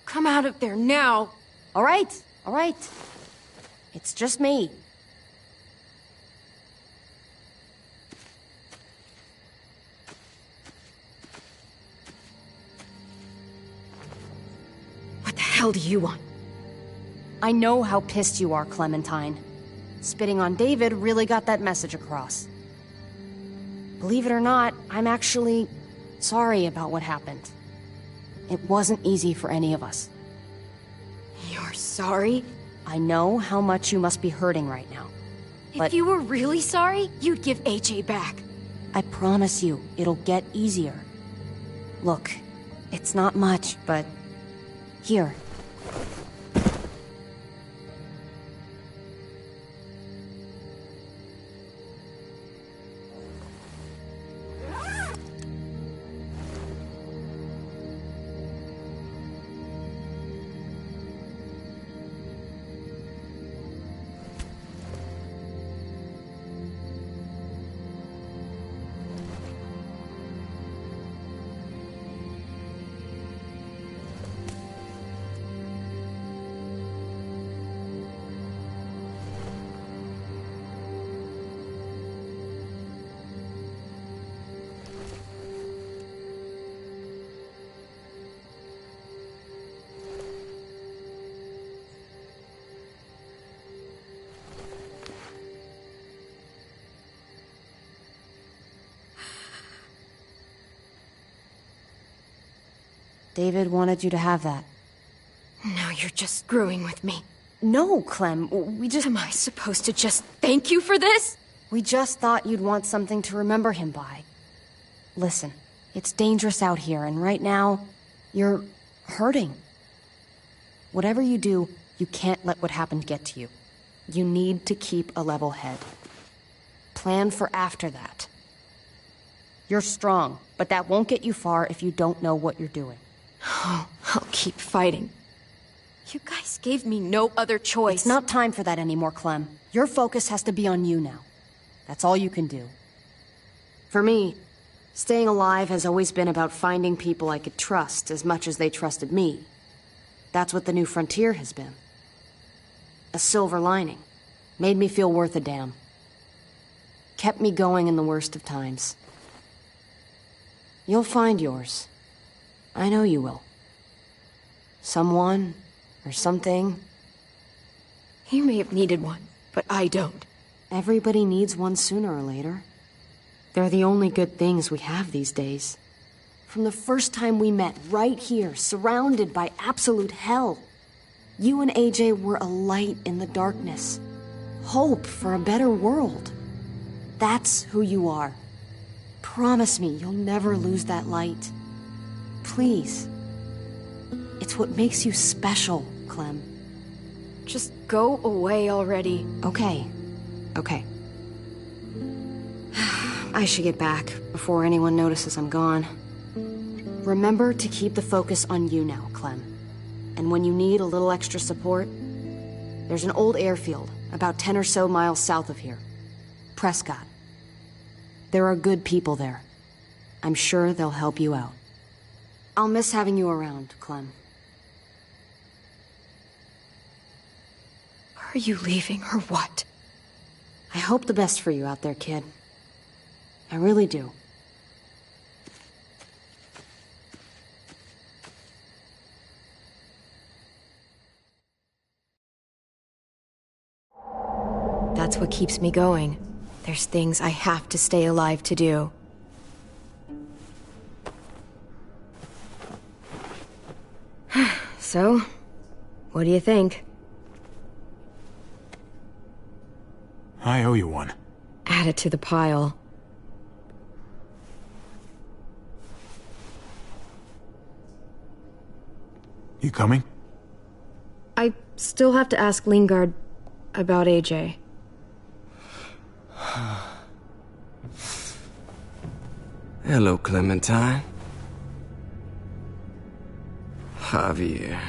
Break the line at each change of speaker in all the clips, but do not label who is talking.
Come out of there now!
All right. It's just me.
What the hell do you want?
I know how pissed you are, Clementine. Spitting on David really got that message across. Believe it or not, I'm actually sorry about what happened. It wasn't easy for any of us.
You're sorry?
I know how much you must be hurting right now.
If you were really sorry, you'd give AJ back.
I promise you, it'll get easier. Look, it's not much, but... Here. David wanted you to have that.
Now you're just screwing with me.
No, Clem,
Am I supposed to just thank you for this?
We just thought you'd want something to remember him by. Listen, it's dangerous out here, and right now, you're hurting. Whatever you do, you can't let what happened get to you. You need to keep a level head. Plan for after that. You're strong, but that won't get you far if you don't know what you're doing.
Oh, I'll keep fighting. You guys gave me no other choice.
It's not time for that anymore, Clem. Your focus has to be on you now. That's all you can do. For me, staying alive has always been about finding people I could trust as much as they trusted me. That's what the new frontier has been. A silver lining. Made me feel worth a damn. Kept me going in the worst of times. You'll find yours. I know you will. Someone, or something.
You may have needed one, but I don't.
Everybody needs one sooner or later. They're the only good things we have these days. From the first time we met, right here, surrounded by absolute hell, you and AJ were a light in the darkness. Hope for a better world. That's who you are. Promise me you'll never lose that light. Please. It's what makes you special, Clem.
Just go away already.
Okay. I should get back before anyone notices I'm gone. Remember to keep the focus on you now, Clem. And when you need a little extra support, there's an old airfield about 10 or so miles south of here. Prescott. There are good people there. I'm sure they'll help you out. I'll miss having you around, Clem.
Are you leaving or what?
I hope the best for you out there, kid. I really do.
That's what keeps me going. There's things I have to stay alive to do. So, what do you think?
I owe you one.
Add it to the pile.
You coming?
I still have to ask Lingard about AJ.
Hello, Clementine. Javier.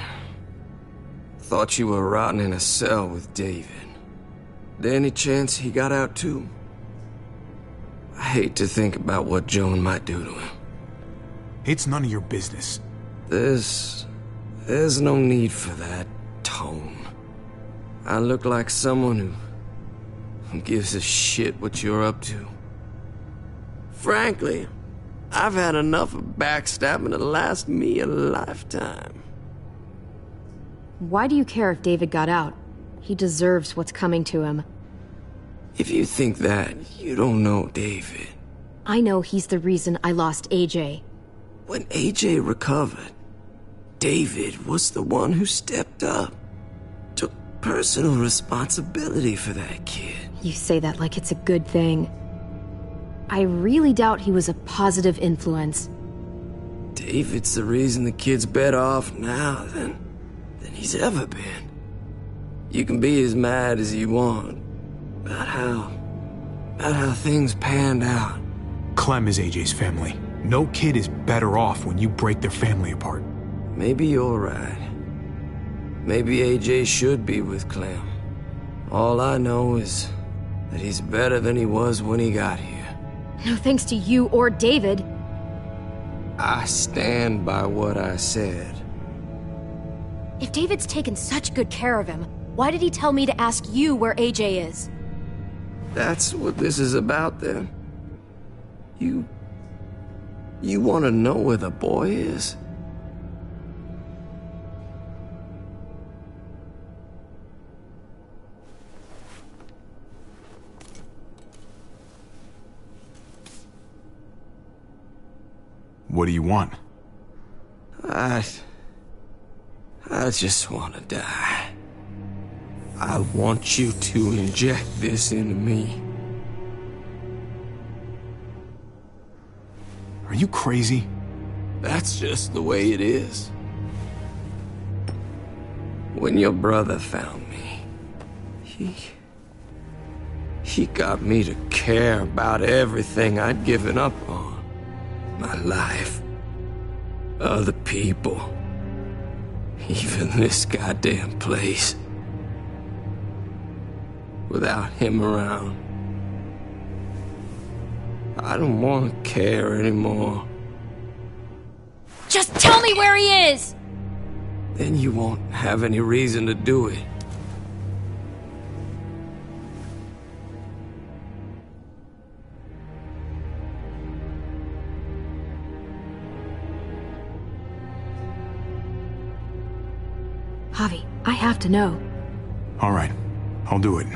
Thought you were rotting in a cell with David. There any chance he got out too? I hate to think about what Joan might do to him.
It's none of your business.
There's There's no need for that tone. I look like someone who gives a shit what you're up to. Frankly, I've had enough of backstabbing to last me a lifetime.
Why do you care if David got out? He deserves what's coming to him.
If you think that, you don't know David.
I know he's the reason I lost AJ.
When AJ recovered, David was the one who stepped up. Took personal responsibility for that kid.
You say that like it's a good thing. I really doubt he was a positive influence.
David's the reason the kid's better off now than he's ever been. You can be as mad as you want about how things panned out.
Clem is AJ's family. No kid is better off when you break their family apart.
Maybe you're right. Maybe AJ should be with Clem. All I know is that he's better than he was when he got here.
No thanks to you or David.
I stand by what I said.
If David's taken such good care of him, why did he tell me to ask you where AJ is?
That's what this is about, then. You want to know where the boy is?
What do you want?
I just want to die. I want you to inject this into me.
Are you crazy?
That's just the way it is. When your brother found me, he got me to care about everything I'd given up on. My life, other people, even this goddamn place. Without him around, I don't want to care anymore.
Just tell me where he is!
Then you won't have any reason to do it.
Javi, I have to know.
All right, I'll do it.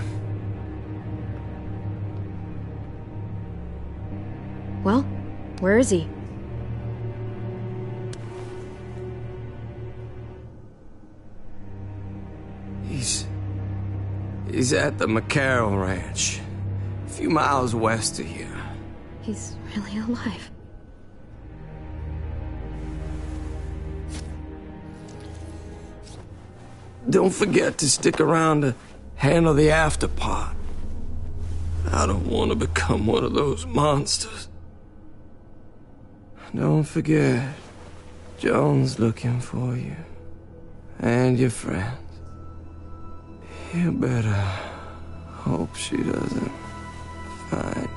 Well, where is he?
He's at the PICAO ranch, a few miles west of here.
He's really alive.
Don't forget to stick around to handle the after part. I don't want to become one of those monsters. Don't forget, Joan's looking for you. And your friends. You better hope she doesn't find you.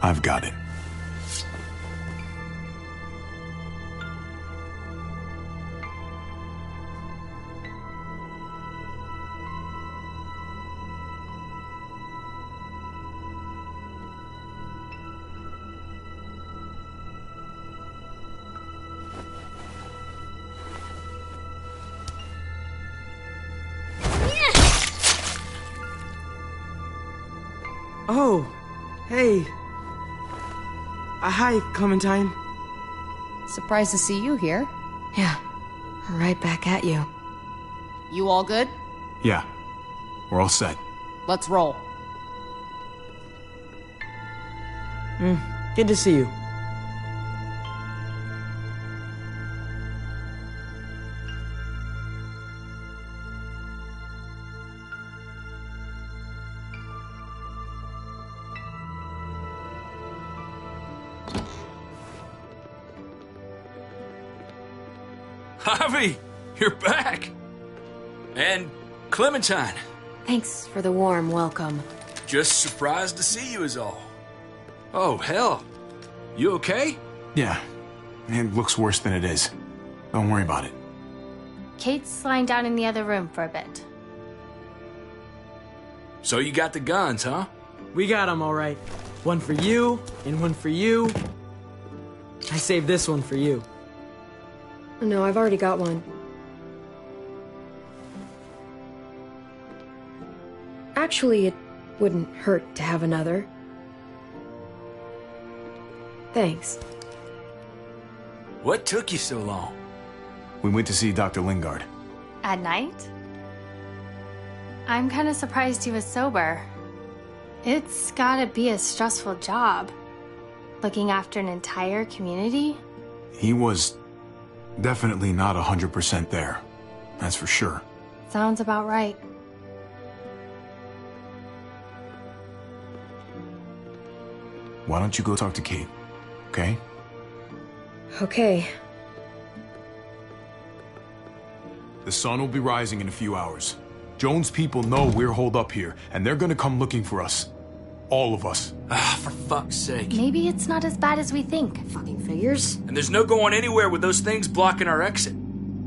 I've got it.
Oh, hey. Hi, Clementine.
Surprised to see you here.
Yeah, right back at you.
You all good?
Yeah, we're all set.
Let's roll.
Good to see you.
Javi, you're back! And Clementine.
Thanks for the warm welcome.
Just surprised to see you is all. Oh, hell. You okay?
Yeah, it looks worse than it is. Don't worry about it.
Kate's lying down in the other room for a bit.
So you got the guns, huh?
We got them all right. One for you, and one for you. I saved this one for you.
No, I've already got one. Actually, it wouldn't hurt to have another. Thanks.
What took you so long?
We went to see Dr. Lingard.
At night? I'm kind of surprised he was sober. It's gotta be a stressful job. Looking after an entire community?
He was definitely not 100% there. That's for sure.
Sounds about right.
Why don't you go talk to Kate, okay?
Okay.
The sun will be rising in a few hours. Joan's people know we're holed up here, and they're gonna come looking for us. All of us.
Ah, for fuck's sake.
Maybe it's not as bad as we think.
Fucking figures.
And there's no going anywhere with those things blocking our exit.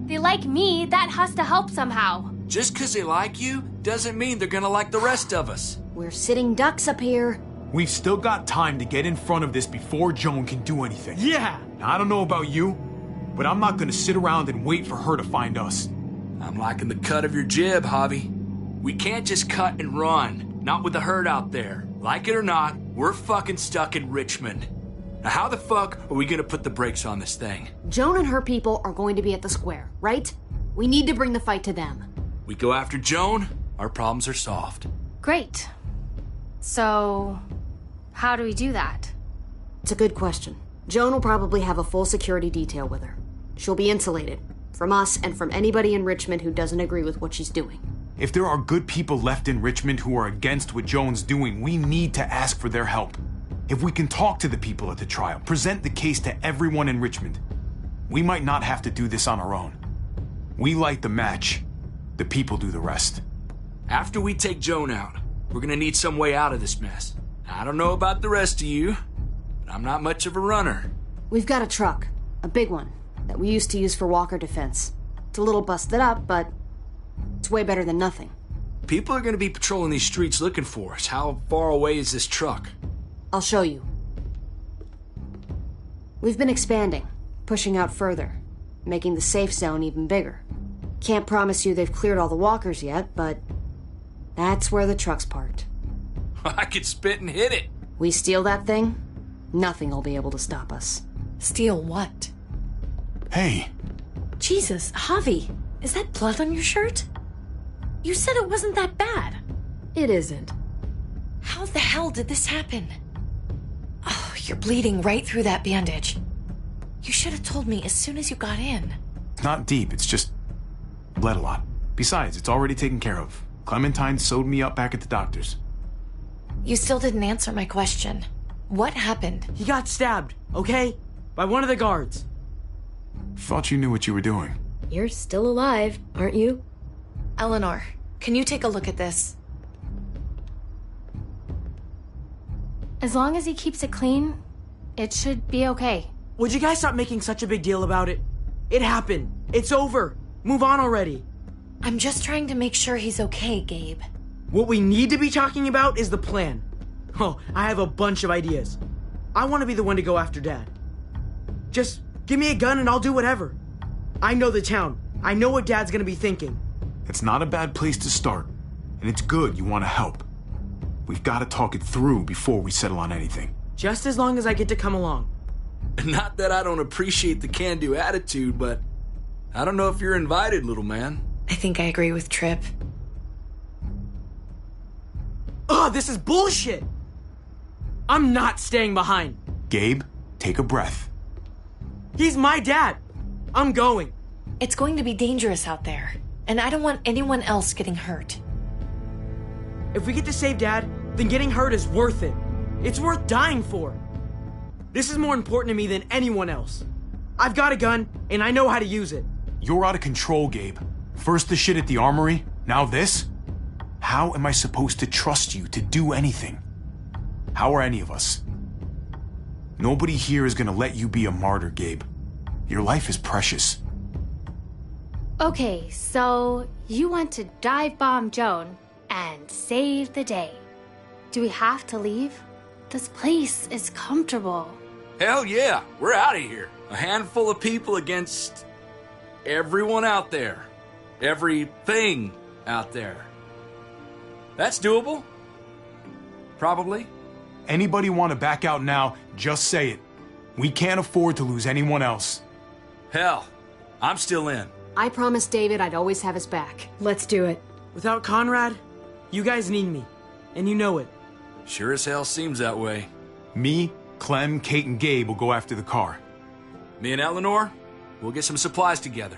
They like me, that has to help somehow.
Just 'cause they like you doesn't mean they're gonna like the rest of us.
We're sitting ducks up here.
We've still got time to get in front of this before Joan can do anything.
Yeah!
Now, I don't know about you, but I'm not gonna sit around and wait for her to find us.
I'm liking the cut of your jib, Javi. We can't just cut and run. Not with the herd out there. Like it or not, we're fucking stuck in Richmond. Now how the fuck are we gonna put the brakes on this thing?
Joan and her people are going to be at the square, right? We need to bring the fight to them.
We go after Joan, our problems are solved.
Great. So, how do we do that?
It's a good question. Joan will probably have a full security detail with her. She'll be insulated. From us and from anybody in Richmond who doesn't agree with what she's doing.
If there are good people left in Richmond who are against what Joan's doing, we need to ask for their help. If we can talk to the people at the trial, present the case to everyone in Richmond, we might not have to do this on our own. We light the match, the people do the rest.
After we take Joan out, we're gonna need some way out of this mess. I don't know about the rest of you, but I'm not much of a runner.
We've got a truck, a big one, that we used to use for walker defense. It's a little busted up, but it's way better than nothing.
People are gonna be patrolling these streets looking for us. How far away is this truck?
I'll show you. We've been expanding, pushing out further, making the safe zone even bigger. Can't promise you they've cleared all the walkers yet, but that's where the truck's parked.
I could spit and hit it.
We steal that thing, nothing will be able to stop us.
Steal what?
Hey,
Jesus, Javi, is that blood on your shirt? You said it wasn't that bad.
It isn't.
How the hell did this happen? Oh, you're bleeding right through that bandage. You should have told me as soon as you got in.
it's not deep, it's just bled a lot. Besides, it's already taken care of. Clementine sewed me up back at the doctor's.
You still didn't answer my question. What happened?
He got stabbed, okay? By one of the guards.
Thought you knew what you were doing.
You're still alive, aren't you?
Eleanor, can you take a look at this?
As long as he keeps it clean, it should be okay.
Would you guys stop making such a big deal about it? It happened. It's over. Move on already.
I'm just trying to make sure he's okay, Gabe.
What we need to be talking about is the plan. Oh, I have a bunch of ideas. I want to be the one to go after Dad. Just give me a gun and I'll do whatever. I know the town. I know what Dad's gonna be thinking.
It's not a bad place to start, and it's good you want to help. We've got to talk it through before we settle on anything.
Just as long as I get to come along.
Not that I don't appreciate the can-do attitude, but I don't know if you're invited, little man.
I think I agree with Tripp.
Ugh, this is bullshit! I'm not staying behind.
Gabe, take a breath.
He's my dad. I'm going.
It's going to be dangerous out there, and I don't want anyone else getting hurt.
If we get to save Dad, then getting hurt is worth it. It's worth dying for. This is more important to me than anyone else. I've got a gun, and I know how to use it.
You're out of control, Gabe. First the shit at the armory, now this? How am I supposed to trust you to do anything? How are any of us? Nobody here is gonna let you be a martyr, Gabe. Your life is precious.
Okay, so you want to dive bomb Joan and save the day. Do we have to leave? This place is comfortable.
Hell yeah, we're out of here. A handful of people against everyone out there. Everything out there. That's doable. Probably.
Anybody want to back out now, just say it. We can't afford to lose anyone else.
Hell, I'm still in.
I promised David I'd always have his back.
Let's do it. Without Conrad, you guys need me. And you know it.
Sure as hell seems that way.
Me, Clem, Kate, and Gabe will go after the car.
Me and Eleanor, we'll get some supplies together.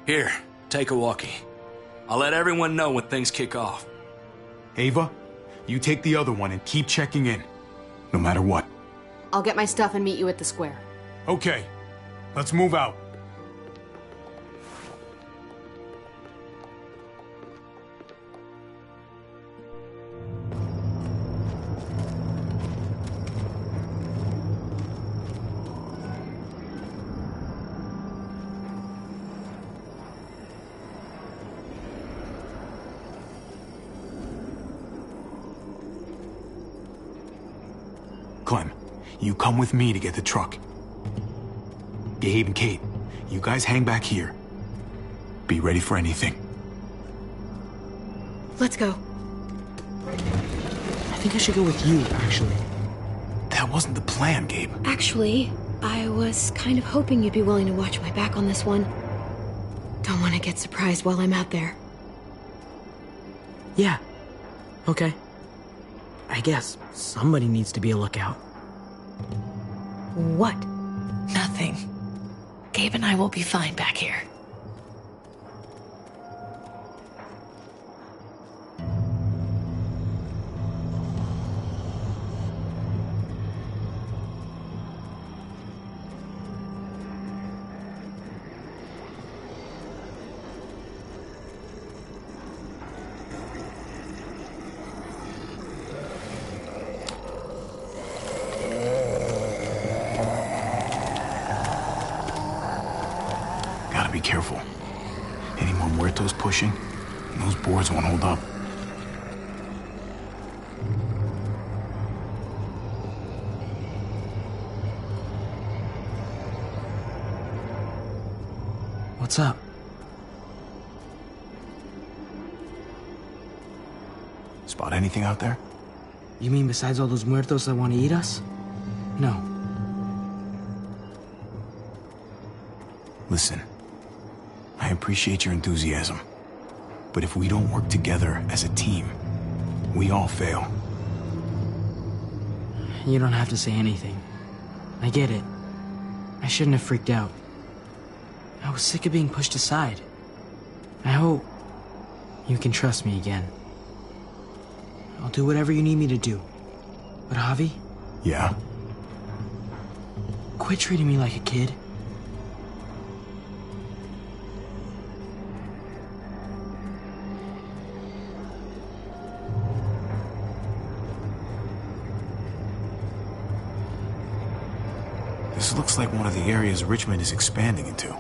Here, take a walkie. I'll let everyone know when things kick off.
Ava, you take the other one and keep checking in, no matter what.
I'll get my stuff and meet you at the square.
Okay, let's move out. Clem, you come with me to get the truck. Gabe and Kate, you guys hang back here. Be ready for anything.
Let's go.
I think I should go with you, actually.
That wasn't the plan, Gabe.
Actually, I was kind of hoping you'd be willing to watch my back on this one. Don't want to get surprised while I'm out there.
Yeah. Okay. I guess somebody needs to be a lookout.
What?
Nothing. Gabe and I will be fine back here.
Be careful. Any more muertos pushing, and those boards won't hold up.
What's up?
Spot anything out there?
You mean besides all those muertos that want to eat us? No.
Listen. I appreciate your enthusiasm, but if we don't work together as a team, we all fail.
You don't have to say anything. I get it. I shouldn't have freaked out. I was sick of being pushed aside. I hope you can trust me again. I'll do whatever you need me to do. But Javi?
Yeah?
Quit treating me like a kid.
This looks like one of the areas Richmond is expanding into.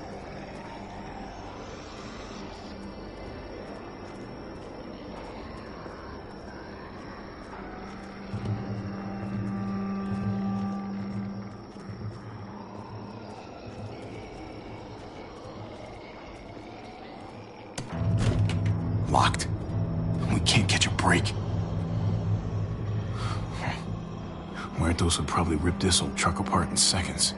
Locked. We can't catch a break. Muertos would probably rip this old truck apart in seconds.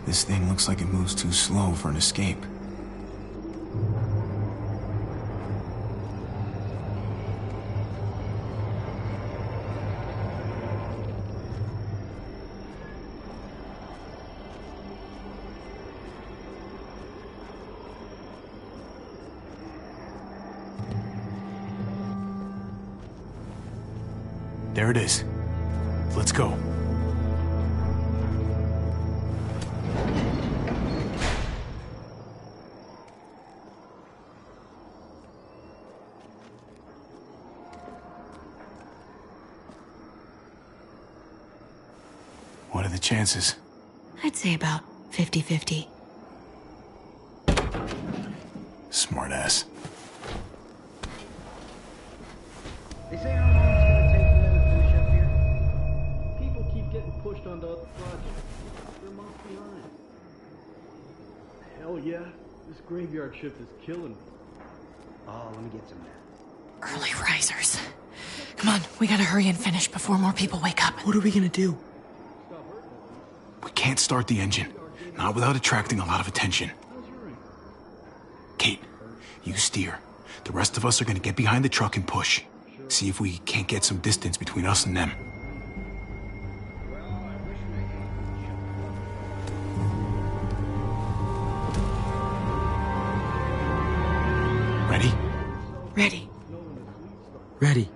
This thing looks like it moves too slow for an escape. There it is. Let's go. What are the chances?
I'd say about 50-50.
Smartass.
They say how long it's gonna take for them to finish up here. People keep getting pushed onto other projects. They're months behind. Hell yeah, this graveyard shift is killing me. Oh, let me get some of that.
Early risers. Come on, we gotta hurry and finish before more people wake up.
What are we gonna do?
We can't start the engine. Not without attracting a lot of attention. Kate, you steer. The rest of us are gonna get behind the truck and push. See if we can't get some distance between us and them. Ready?
Ready. Ready.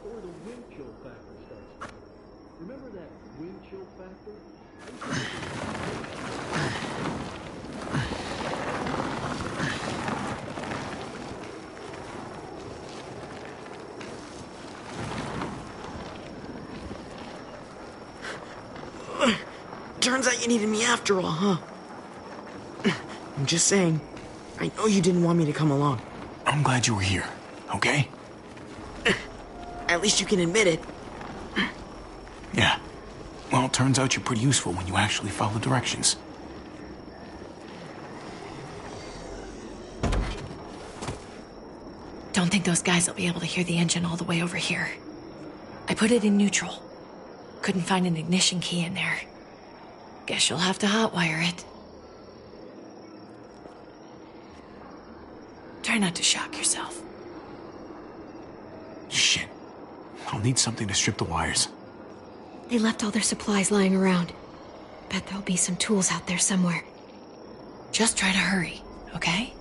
Or the wind chill factor starts. Remember that wind chill factor?
Turns out you needed me after all, huh? I'm just saying, I know you didn't want me to come along.
I'm glad you were here, okay?
At least you can admit it.
Yeah. Well, it turns out you're pretty useful when you actually follow directions.
Don't think those guys will be able to hear the engine all the way over here. I put it in neutral. Couldn't find an ignition key in there. Guess you'll have to hotwire it. Try not to shock yourself.
Shit. I'll need something to strip the wires.
They left all their supplies lying around. Bet there'll be some tools out there somewhere.
Just try to hurry, okay?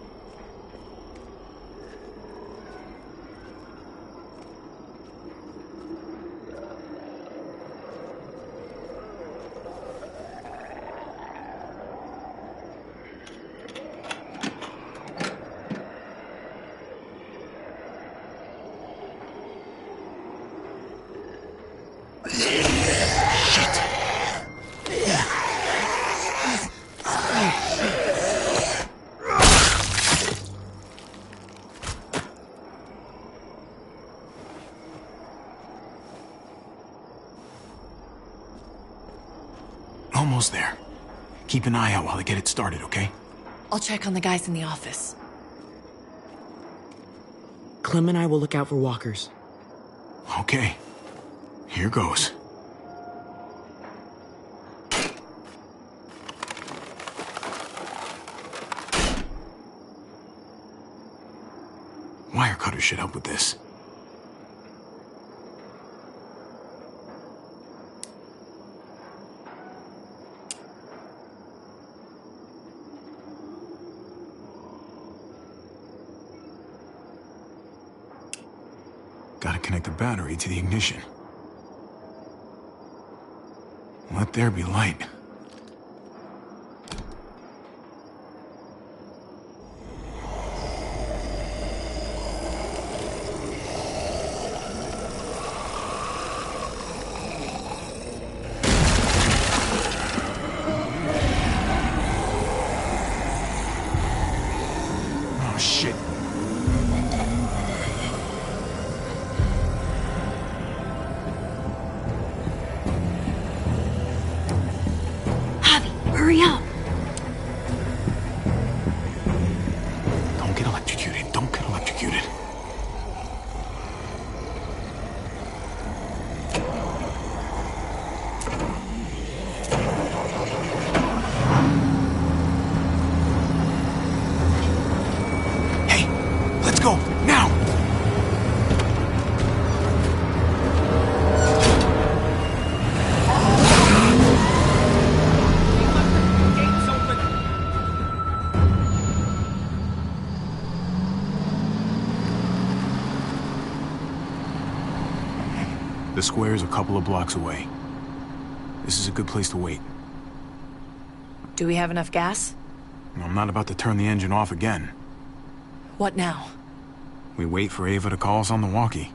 Almost there. Keep an eye out while I get it started, okay?
I'll check on the guys in the office.
Clem and I will look out for walkers.
Okay. Here goes. Wire cutter should help with this. Gotta connect the battery to the ignition. Let there be light. Oh, shit.
Hurry up!
Don't get electrocuted. Don't get electrocuted. Hey, The square's a couple of blocks away. This is a good place to wait.
Do we have enough gas?
I'm not about to turn the engine off again.
What now?
We wait for Ava to call us on the walkie.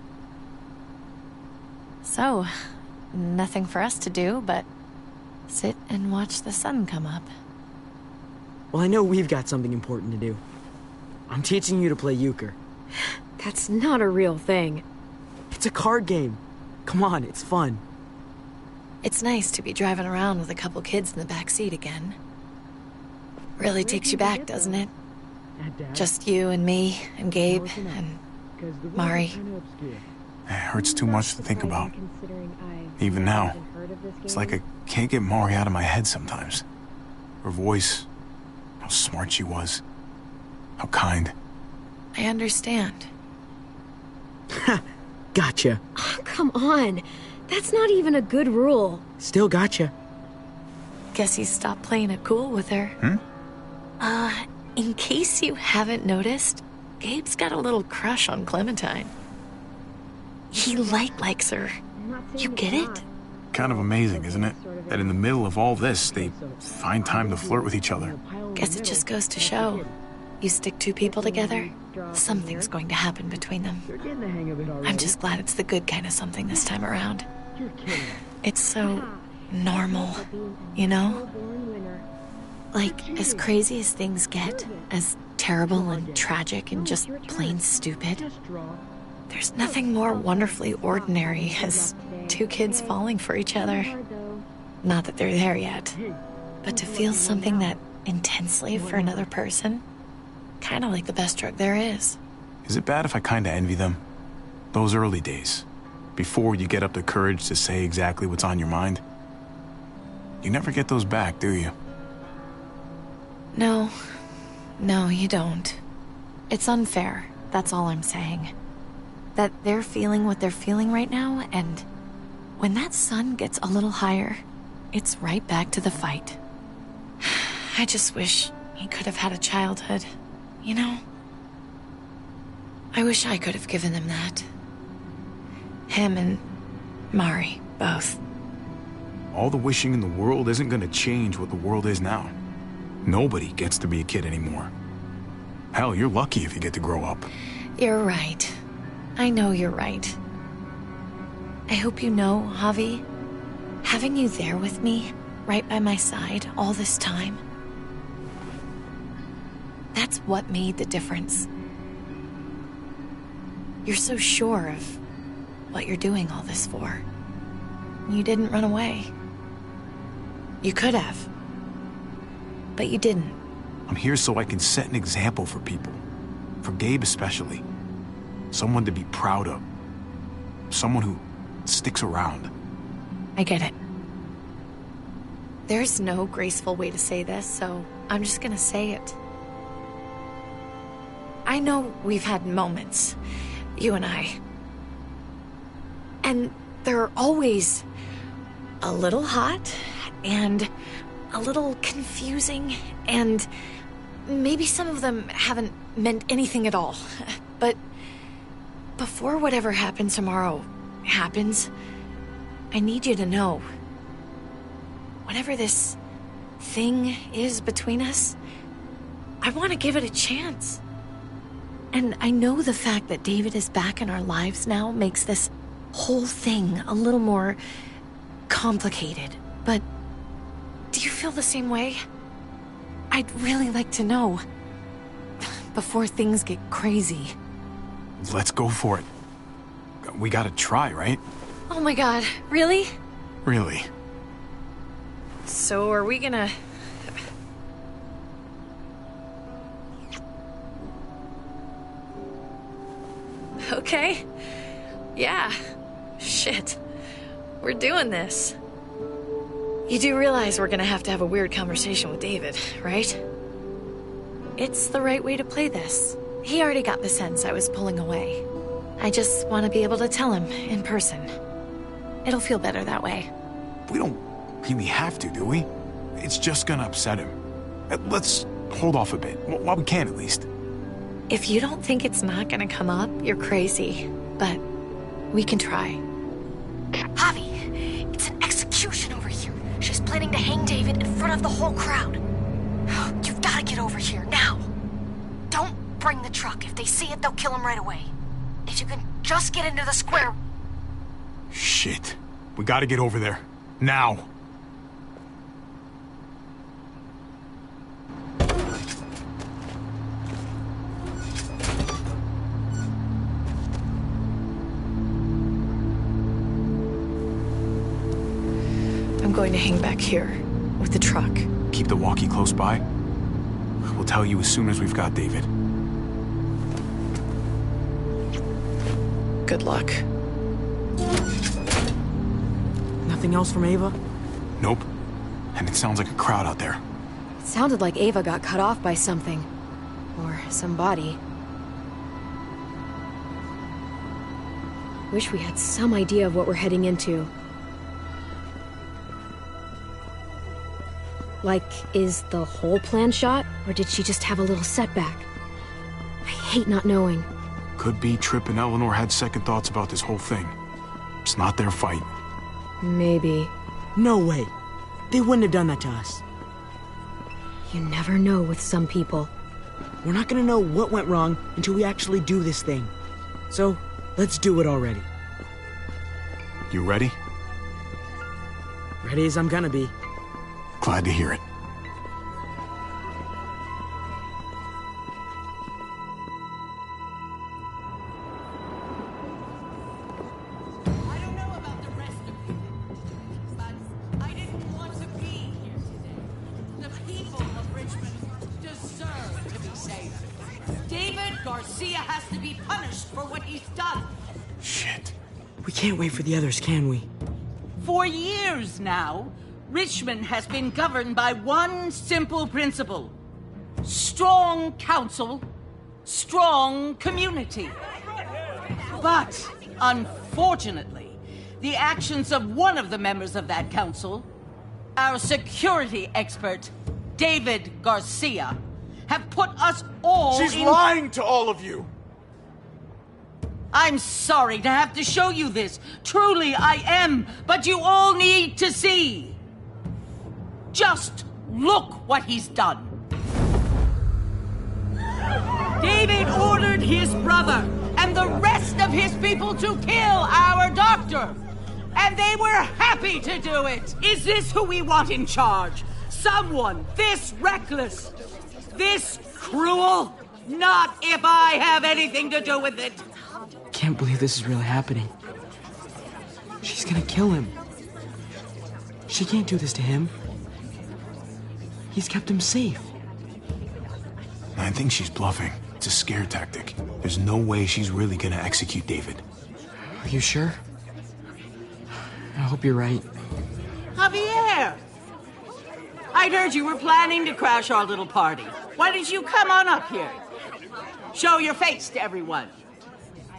So, nothing for us to do but sit and watch the sun come up.
Well, I know we've got something important to do. I'm teaching you to play euchre.
That's not a real thing.
It's a card game. Come on, it's fun.
It's nice to be driving around with a couple kids in the back seat again. Really takes you back, doesn't it? Just you and me and Gabe and Mari.
It hurts too much to think about. Even now, it's like I can't get Mari out of my head sometimes. Her voice, how smart she was, how kind.
I understand.
Gotcha.
Oh, come on. That's not even a good rule.
Still gotcha.
Guess he stopped playing it cool with her. In case you haven't noticed, Gabe's got a little crush on Clementine. He likes her. You get it?
Kind of amazing, isn't it? That in the middle of all this, they find time to flirt with each other.
Guess it just goes to show. You stick two people together, something's going to happen between them. I'm just glad it's the good kind of something this time around. It's so normal, you know? Like, as crazy as things get, as terrible and tragic and just plain stupid, there's nothing more wonderfully ordinary as two kids falling for each other. Not that they're there yet, but to feel something that intensely for another person, kind of like the best drug there is.
Is it bad if I kind of envy them? Those early days, before you get up the courage to say exactly what's on your mind. You never get those back, do you?
No, you don't. It's unfair, that's all I'm saying. That they're feeling what they're feeling right now, and when that sun gets a little higher, it's right back to the fight. I just wish he could have had a childhood, you know? I wish I could have given them that. Him and Mari, both.
All the wishing in the world isn't gonna change what the world is now. Nobody gets to be a kid anymore. Hell, you're lucky if you get to grow up.
You're right. I know you're right. I hope you know, Javi, having you there with me, right by my side all this time, that's what made the difference. You're so sure of what you're doing all this for. You didn't run away. You could have. But you didn't.
I'm here so I can set an example for people. For Gabe especially. Someone to be proud of. Someone who sticks around.
I get it. There's no graceful way to say this, so I'm just gonna say it. I know we've had moments, you and I. And they're always a little hot and a little confusing, and maybe some of them haven't meant anything at all. But before whatever happens tomorrow happens, I need you to know, whatever this thing is between us, I want to give it a chance. And I know the fact that David is back in our lives now makes this whole thing a little more complicated, but do you feel the same way? I'd really like to know, before things get crazy.
Let's go for it. We gotta try, right?
Oh my god, really?
Really.
So are we gonna... Okay. Yeah. Shit. We're doing this. You do realize we're gonna have to have a weird conversation with David, right? It's the right way to play this. He already got the sense I was pulling away. I just want to be able to tell him in person. It'll feel better that way.
We don't really have to, do we? It's just gonna upset him. Let's hold off a bit, while we can at least.
If you don't think it's not gonna come up, you're crazy. But we can try. Javi, it's an execution over here. She's planning to hang David in front of the whole crowd. You've got to get over here, now. Don't bring the truck. If they see it, they'll kill him right away. If you can just get into the square...
Shit. We gotta get over there. Now.
I'm going to hang back here with the truck.
Keep the walkie close by. We'll tell you as soon as we've got David.
Good luck.
Nothing else from Ava?
Nope. And it sounds like a crowd out there.
It sounded like Ava got cut off by something. Or somebody. Wish we had some idea of what we're heading into. Like, is the whole plan shot? Or did she just have a little setback? I hate not knowing.
Could be Tripp and Eleanor had second thoughts about this whole thing. It's not their fight.
Maybe.
No way. They wouldn't have done that to us.
You never know with some people.
We're not gonna know what went wrong until we actually do this thing. So, let's do it already.
You ready?
Ready as I'm gonna be.
Glad to hear it.
I don't know about the rest of you, but I didn't want to be here today. The people of Richmond deserve to be safe. David Garcia has to be punished for what he's done.
Shit.
We can't wait for the others, can we?
For years now, Richmond has been governed by one simple principle. Strong council, strong community. But, unfortunately, the actions of one of the members of that council, our security expert, David Garcia, have put us all
She's lying to all of you!
I'm sorry to have to show you this. Truly, I am. But you all need to see. Just look what he's done. David ordered his brother and the rest of his people to kill our doctor. And they were happy to do it. Is this who we want in charge? Someone this reckless, this cruel? Not if I have anything to do with it.
Can't believe this is really happening. She's gonna kill him. She can't do this to him. He's kept him safe.
I think she's bluffing. It's a scare tactic. There's no way she's really gonna execute David.
Are you sure? I hope you're right.
Javier! I'd heard you were planning to crash our little party. Why did you come on up here? Show your face to everyone.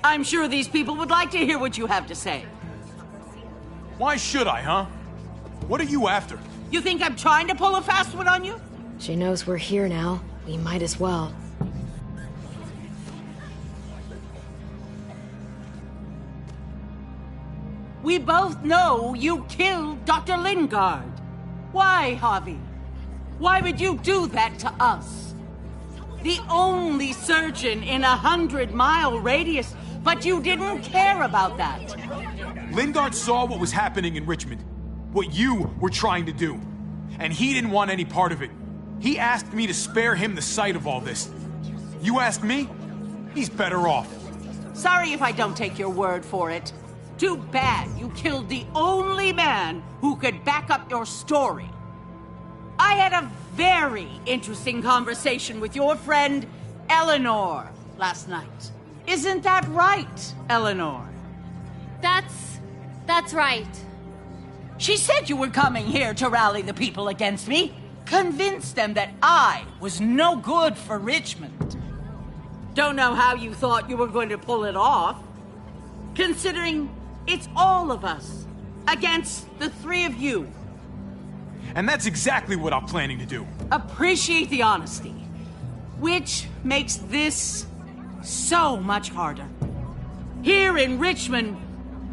I'm sure these people would like to hear what you have to say.
Why should I, huh? What are you after?
You think I'm trying to pull a fast one on you?
She knows we're here now. We might as well.
We both know you killed Dr. Lingard. Why, Javi? Why would you do that to us? The only surgeon in a 100-mile radius, but you didn't care about that.
Lingard saw what was happening in Richmond. What you were trying to do. And he didn't want any part of it. He asked me to spare him the sight of all this. You asked me? He's better off.
Sorry if I don't take your word for it. Too bad you killed the only man who could back up your story. I had a very interesting conversation with your friend, Eleanor, last night. Isn't that right, Eleanor?
That's right.
She said you were coming here to rally the people against me, convince them that I was no good for Richmond. Don't know how you thought you were going to pull it off, considering it's all of us against the three of you.
And that's exactly what I'm planning to do.
Appreciate the honesty, which makes this so much harder. Here in Richmond,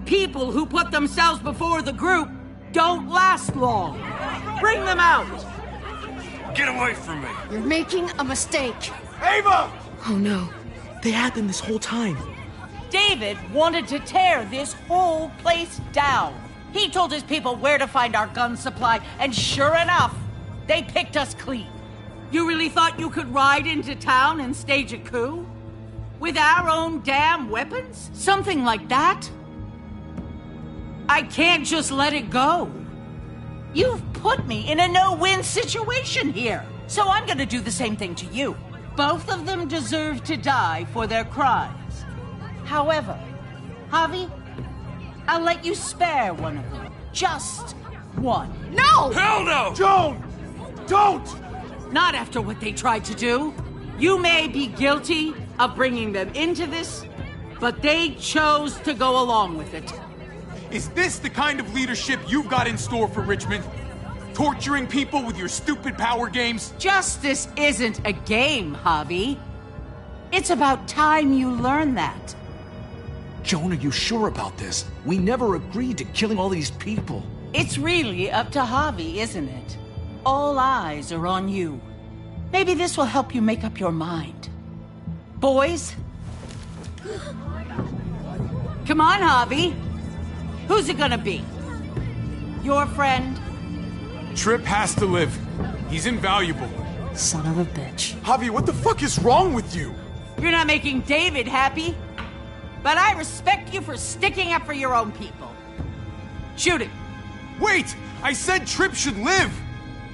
People who put themselves before the group don't last long. Bring them out.
Get away from me.
You're making a mistake.
Ava!
Oh no. They had them this whole time.
David wanted to tear this whole place down. He told his people where to find our gun supply, and sure enough, they picked us clean. You really thought you could ride into town and stage a coup? With our own damn weapons? Something like that? I can't just let it go. You've put me in a no-win situation here, so I'm gonna do the same thing to you. Both of them deserve to die for their crimes. However, Javi, I'll let you spare one of them. Just one.
No!
Hell no!
Joan! Don't!
Not after what they tried to do. You may be guilty of bringing them into this, but they chose to go along with it.
Is this the kind of leadership you've got in store for Richmond? Torturing people with your stupid power games?
Justice isn't a game, Javi. It's about time you learn that.
Joan, are you sure about this? We never agreed to killing all these people.
It's really up to Javi, isn't it? All eyes are on you. Maybe this will help you make up your mind. Boys? Come on, Javi. Who's it gonna be? Your friend?
Tripp has to live. He's invaluable.
Son of a bitch.
Javi, what the fuck is wrong with you?
You're not making David happy. But I respect you for sticking up for your own people. Shoot him.
Wait! I said Tripp should live!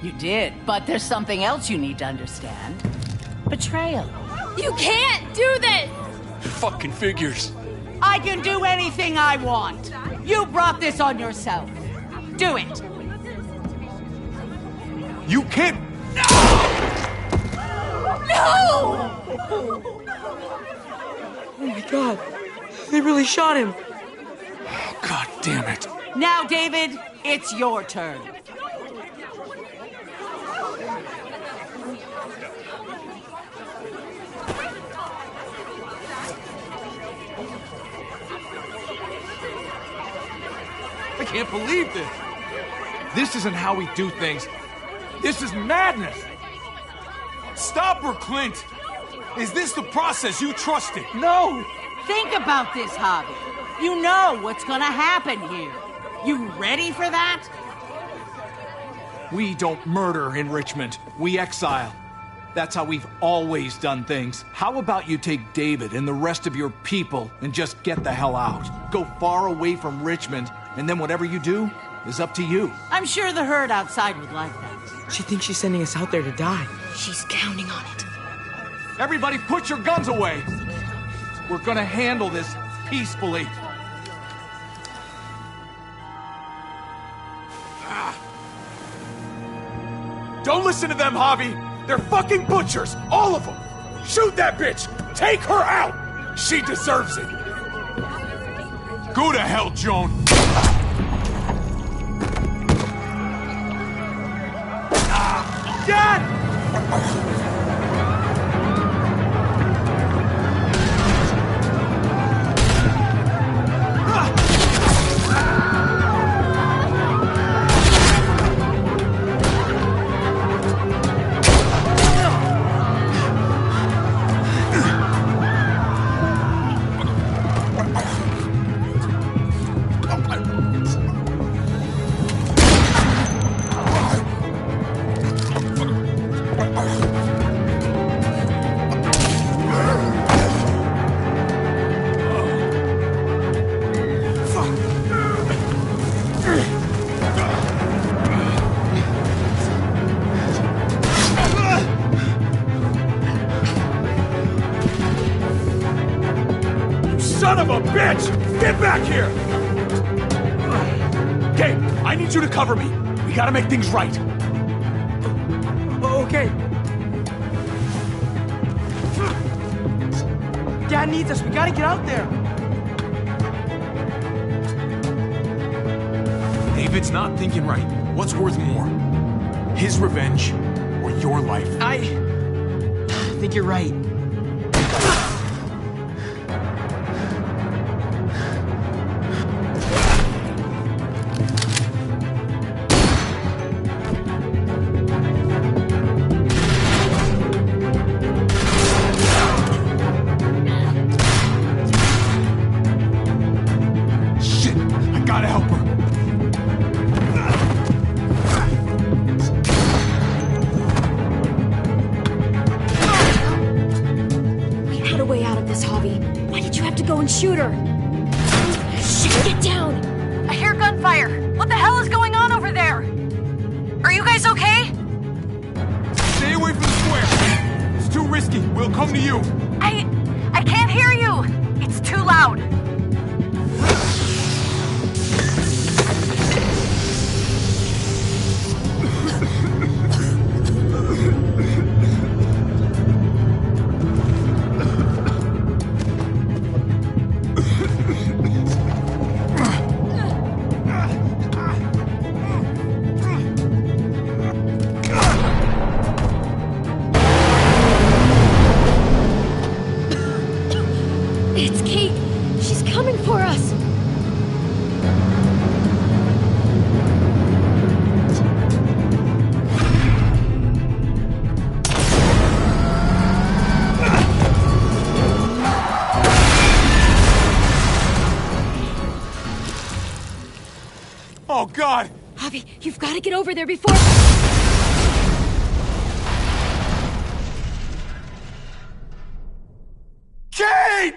You did, but there's something else you need to understand. Betrayal.
You can't do this!
Fucking figures.
I can do anything I want. You brought this on yourself. Do it.
You can't...
No!
Oh my god. They really shot him.
Oh, God damn it.
Now, David, it's your turn.
I can't believe this. This isn't how we do things. This is madness.
Stop her, Clint! Is this the process you trusted?
No!
Think about this, Javi. You know what's gonna happen here. You ready for that?
We don't murder in Richmond. We exile. That's how we've always done things. How about you take David and the rest of your people and just get the hell out? Go far away from Richmond, and then whatever you do is up to you.
I'm sure the herd outside would like that.
She thinks she's sending us out there to die.
She's counting on it.
Everybody put your guns away! We're gonna handle this peacefully.
Don't listen to them, Javi! They're fucking butchers! All of them! Shoot that bitch! Take her out! She deserves it!
Go to hell, Joan!
Dad! Son of a bitch! Get back here! Okay, I need you to cover me. We gotta make things right.
Okay. Dad needs us. We gotta get out there.
David's not thinking right. What's worth more? His revenge or your life?
I think you're right.
Javi? Why did you have to go and shoot her? Shit, get down!
I hear gunfire. What the hell is going on over there? Are you guys okay?
Stay away from the square. It's too risky. We'll come to you.
I can't hear you. It's too loud.
It's Kate. She's coming for us.
Oh, God!
Javi, you've got to get over there before...
Kate!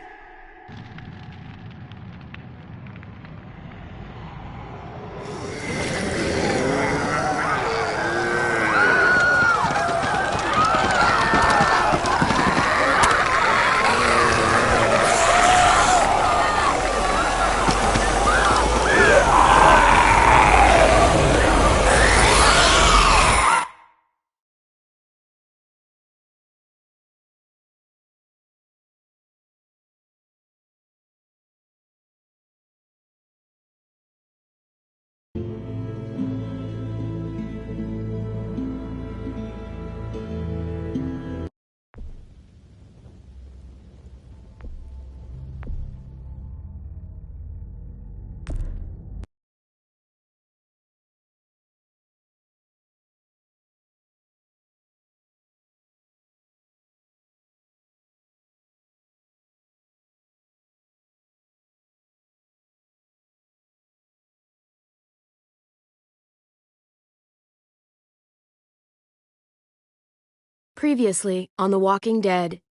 Previously on The Walking Dead.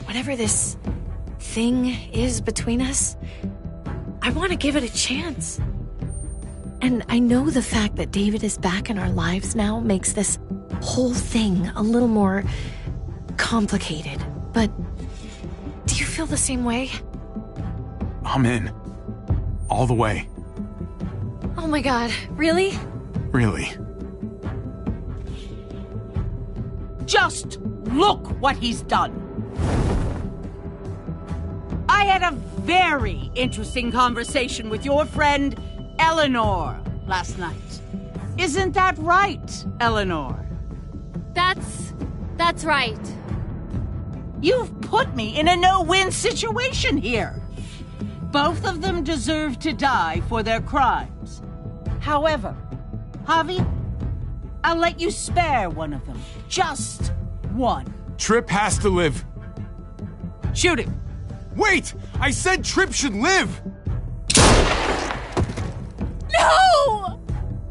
Whatever this thing is between us, I want to give it a chance. And I know the fact that David is back in our lives now makes this whole thing a little more complicated. But do you feel the same way?
I'm in. All the way.
Oh my God, really?
Really.
Just look what he's done. I had a very interesting conversation with your friend Eleanor last night. Isn't that right, Eleanor?
That's right.
You've put me in a no-win situation here. Both of them deserve to die for their crimes. However, Javi, I'll let you spare one of them. Just one.
Tripp has to live.
Shoot him.
Wait! I said Tripp should live!
No!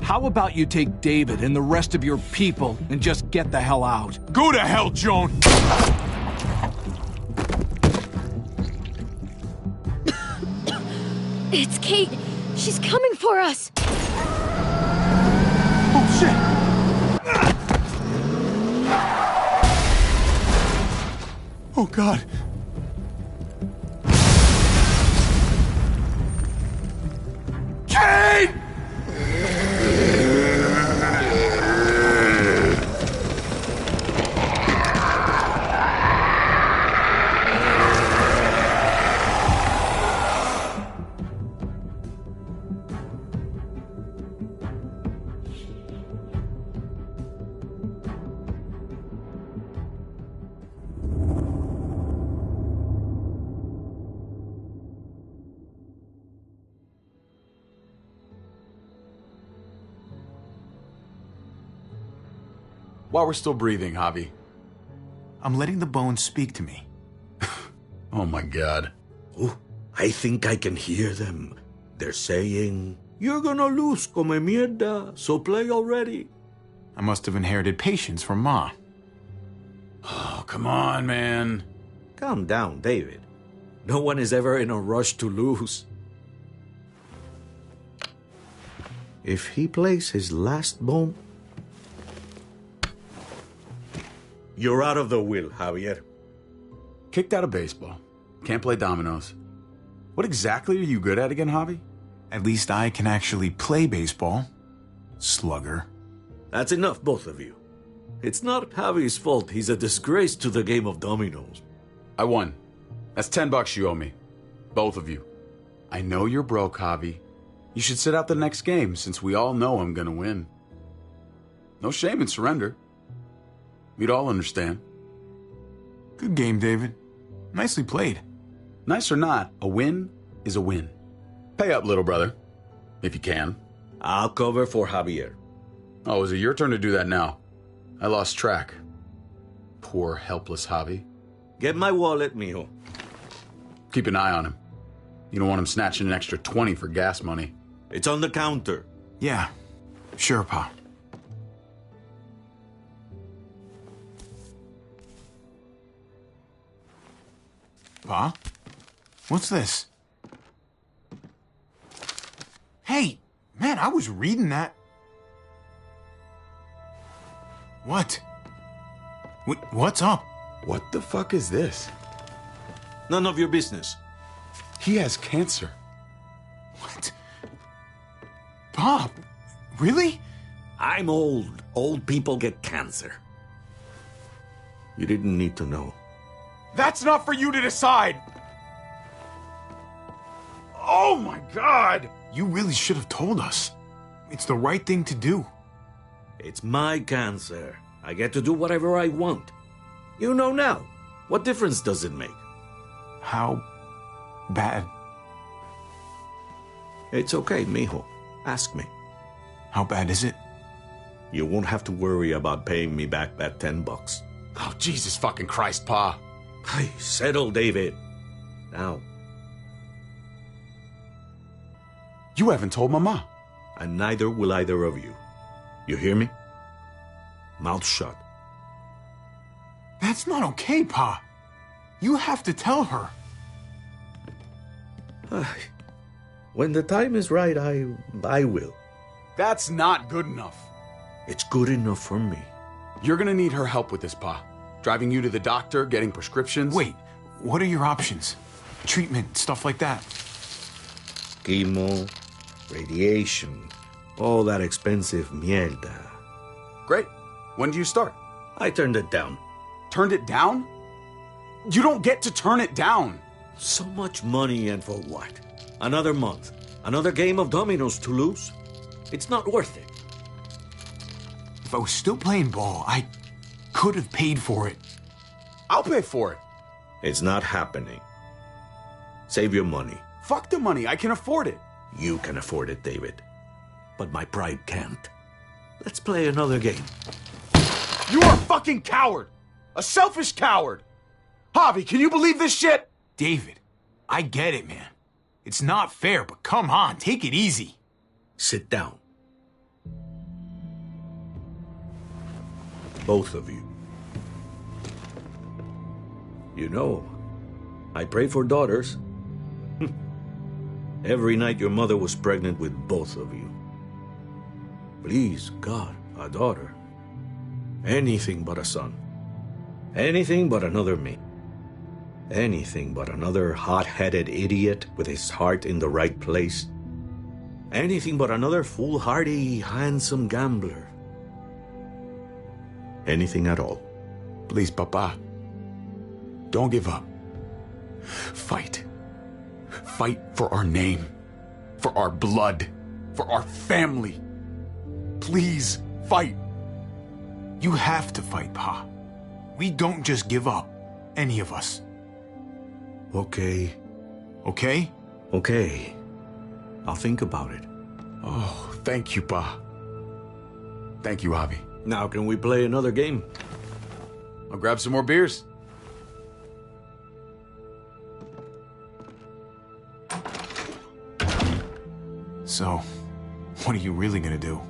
How about you take David and the rest of your people and just get the hell out?
Go to hell, Joan!
It's Kate. She's coming for us.
Oh, shit! Oh, God. Kate!
While we're still breathing, Javi.
I'm letting the bones speak to me.
Oh my God.
Oh, I think I can hear them. They're saying, "You're gonna lose, come mierda, so play already."
I must have inherited patience from Ma. come on, man.
Calm down, David. No one is ever in a rush to lose. If he plays his last bone, you're out of the will, Javier.
Kicked out of baseball. Can't play dominoes. What exactly are you good at again, Javi? At least I can actually play baseball. Slugger.
That's enough, both of you. It's not Javi's fault he's a disgrace to the game of dominoes.
I won. That's $10 you owe me. Both of you. I know you're broke, Javi. You should sit out the next game, since we all know I'm gonna win. No shame in surrender. We'd all understand. Good game, David. Nicely played. Nice or not, a win is a win. Pay up, little brother. If you can.
I'll cover for Javier.
Oh, is it your turn to do that now? I lost track. Poor, helpless Javi.
Get my wallet, mijo.
Keep an eye on him. You don't want him snatching an extra 20 for gas money.
It's on the counter.
Yeah, sure, Pa. Pa? What's this? Hey, man, I was reading that. What? What's up? What the fuck is this?
None of your business.
He has cancer. What? Bob, really?
I'm old. Old people get cancer. You didn't need to know.
That's not for you to decide! Oh my God! You really should have told us. It's the right thing to do.
It's my cancer. I get to do whatever I want. You know now. What difference does it make?
How bad?
It's okay, mijo. Ask me.
How bad is it?
You won't have to worry about paying me back that $10.
Oh, Jesus fucking Christ, Pa.
Hey, settle, David. Now.
You haven't told Mama.
And neither will either of you. You hear me? Mouth shut.
That's not okay, Pa. You have to tell her.
When the time is right, I will.
That's not good enough.
It's good enough for me.
You're gonna need her help with this, Pa. Driving you to the doctor, getting prescriptions. Wait, what are your options? Treatment, stuff like that.
Chemo, radiation, all that expensive mierda.
Great. When do you start?
I turned it down.
Turned it down? You don't get to turn it down.
So much money, and for what? Another month. Another game of dominoes to lose? It's not worth it.
If I was still playing ball, I could have paid for it. I'll pay for it.
It's not happening. Save your money.
Fuck the money. I can afford it.
You can afford it, David. But my pride can't. Let's play another game.
You are a fucking coward. A selfish coward. Javi, can you believe this shit? David, I get it, man. It's not fair, but come on, take it easy.
Sit down. Both of you. You know, I pray for daughters. Every night your mother was pregnant with both of you. Please, God, a daughter. Anything but a son. Anything but another me. Anything but another hot-headed idiot with his heart in the right place. Anything but another foolhardy, handsome gambler. Anything at all.
Please, Papa. Don't give up. Fight. Fight for our name. For our blood. For our family. Please, fight. You have to fight, Pa. We don't just give up. Any of us.
Okay.
Okay?
Okay. I'll think about it.
Oh, thank you, Pa. Thank you, Javi.
Now can we play another game?
I'll grab some more beers. So, what are you really gonna do?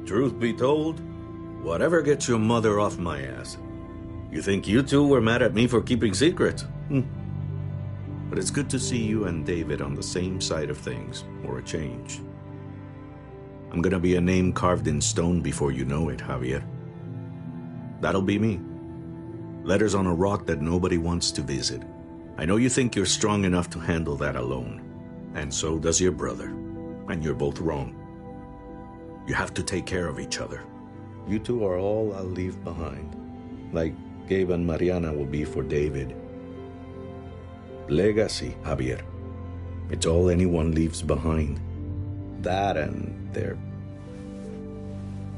Truth be told, whatever gets your mother off my ass. You think you two were mad at me for keeping secrets? But it's good to see you and David on the same side of things, for a change. I'm gonna be a name carved in stone before you know it, Javier. That'll be me. Letters on a rock that nobody wants to visit. I know you think you're strong enough to handle that alone. And so does your brother. And you're both wrong. You have to take care of each other. You two are all I'll leave behind. Like Gabe and Mariana will be for David. Legacy, Javier. It's all anyone leaves behind. That and their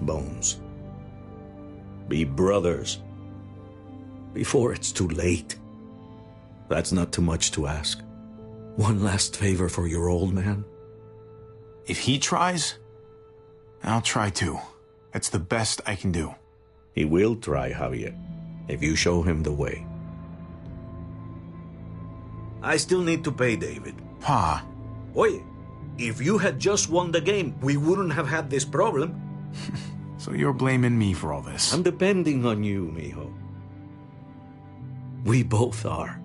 bones. Be brothers. Before it's too late. That's not too much to ask. One last favor for your old man.
If he tries, I'll try too. That's the best I can do.
He will try, Javier, if you show him the way. I still need to pay David.
Pa.
Oye, if you had just won the game, we wouldn't have had this problem.
So you're blaming me for all this?
I'm depending on you, mijo. We both are.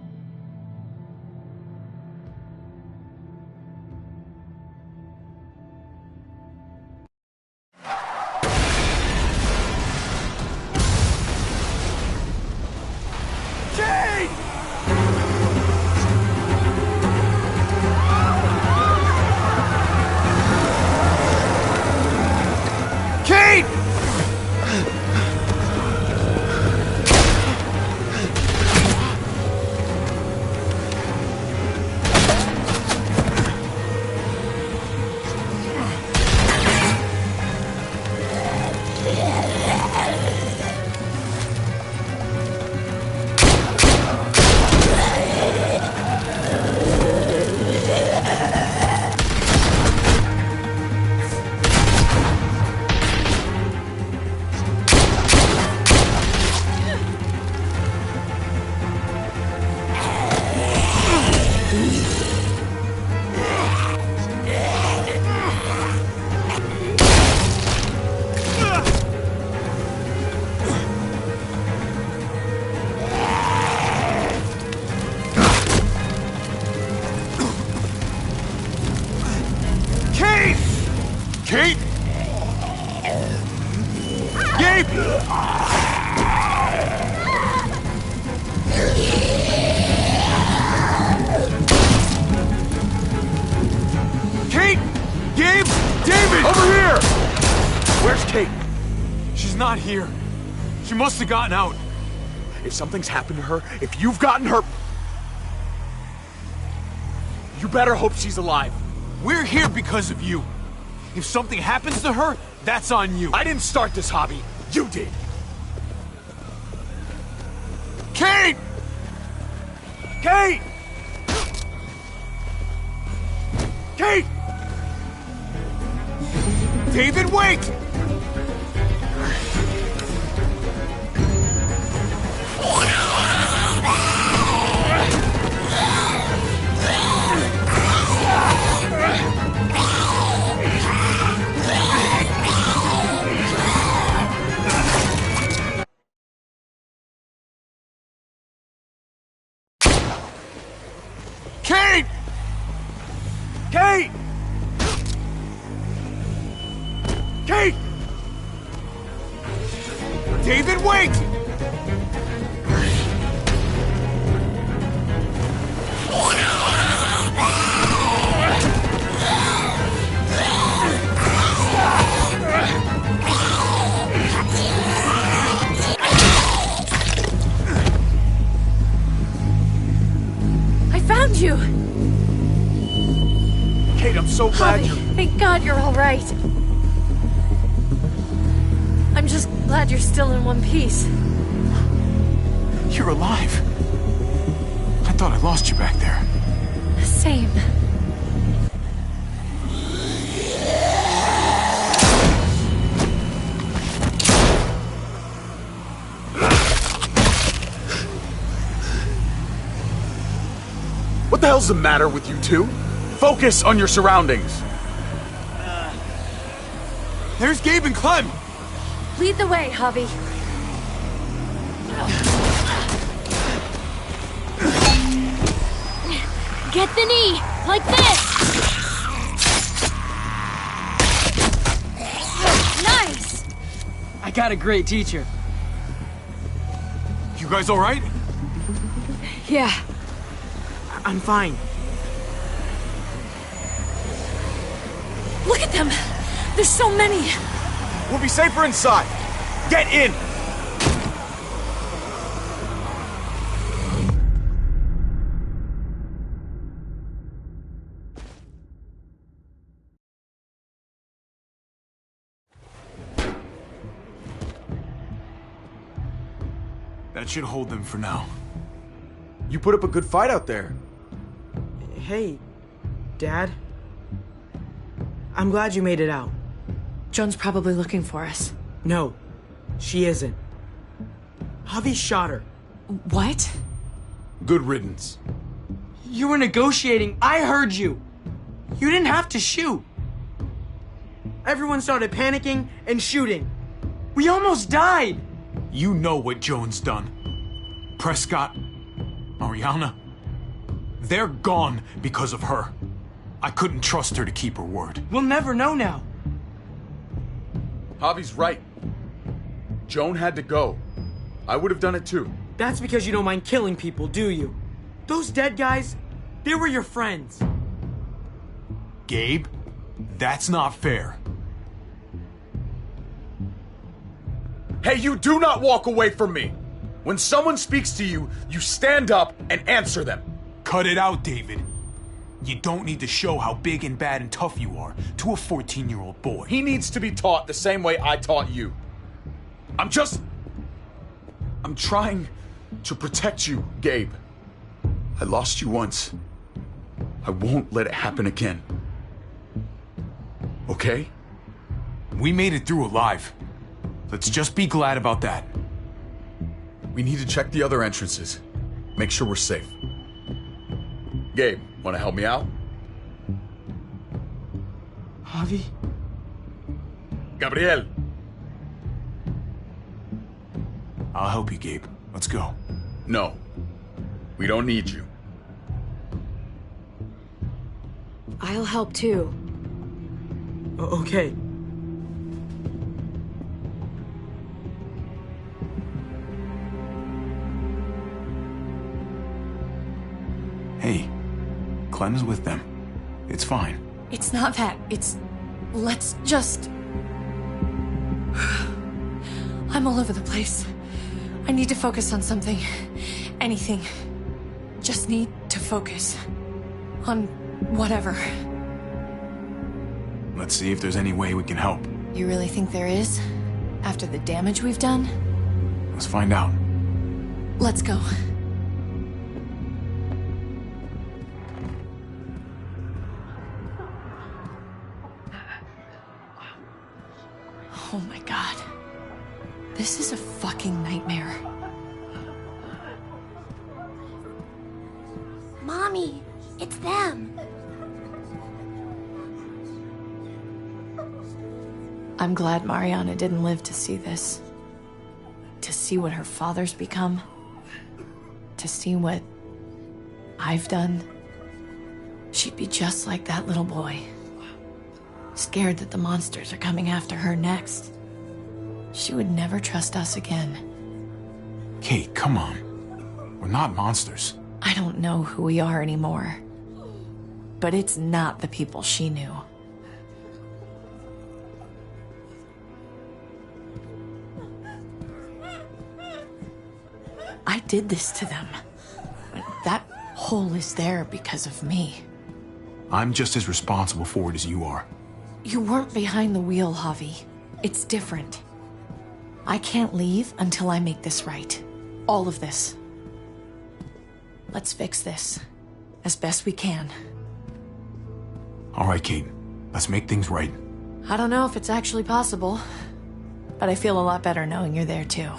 Here. She must have gotten out. If something's happened to her, if you've gotten her, you better hope she's alive.
We're here because of you. If something happens to her, that's on you.
I didn't start this hobby. You did.
Kate!
Kate! Kate!
David, wait!
Kate! Kate! Kate!
David, wait!
Found you!
Kate, I'm so glad you're...
Thank God you're all right. I'm just glad you're still in one piece.
You're alive. I thought I lost you back there.
Same.
What the hell's the matter with you two? Focus on your surroundings.
There's Gabe and Clem.
Lead the way, Javi.
Get the knee! Like this! Nice!
I got a great teacher.
You guys all right?
Yeah.
I'm fine.
Look at them! There's so many!
We'll be safer inside. Get in!
That should hold them for now.
You put up a good fight out there.
Hey, Dad. I'm glad you made it out.
Joan's probably looking for us.
No, she isn't. Javi shot her.
What?
Good riddance.
You were negotiating. I heard you. You didn't have to shoot. Everyone started panicking and shooting. We almost died.
You know what Joan's done. Prescott, Mariana, they're gone because of her. I couldn't trust her to keep her word.
We'll never know now.
Javi's right. Joan had to go. I would have done it too.
That's because you don't mind killing people, do you? Those dead guys, they were your friends.
Gabe, that's not fair.
Hey, you do not walk away from me. When someone speaks to you, you stand up and answer them.
Cut it out, David. You don't need to show how big and bad and tough you are to a 14-year-old boy.
He needs to be taught the same way I taught you. I'm trying to protect you, Gabe. I lost you once. I won't let it happen again. Okay?
We made it through alive. Let's just be glad about that.
We need to check the other entrances. Make sure we're safe. Gabe, want to help me out?
Javi?
Gabriel.
I'll help you, Gabe. Let's go.
No. We don't need you.
I'll help too.
Okay.
Hey, Clem's with them. It's fine.
It's not that. It's... Let's just... I'm all over the place. I need to focus on something. Anything. Just need to focus. On whatever.
Let's see if there's any way we can help.
You really think there is? After the damage we've done?
Let's find out.
Let's go. Oh my god. This is a fucking nightmare.
Mommy, it's them.
I'm glad Mariana didn't live to see this. To see what her father's become. To see what I've done. She'd be just like that little boy. Scared that the monsters are coming after her next. She would never trust us again.
Kate, come on. We're not monsters.
I don't know who we are anymore. But it's not the people she knew. I did this to them. That hole is there because of me.
I'm just as responsible for it as you are.
You weren't behind the wheel, Javi. It's different. I can't leave until I make this right. All of this. Let's fix this. As best we can.
All right, Kate. Let's make things right.
I don't know if it's actually possible, but I feel a lot better knowing you're there too.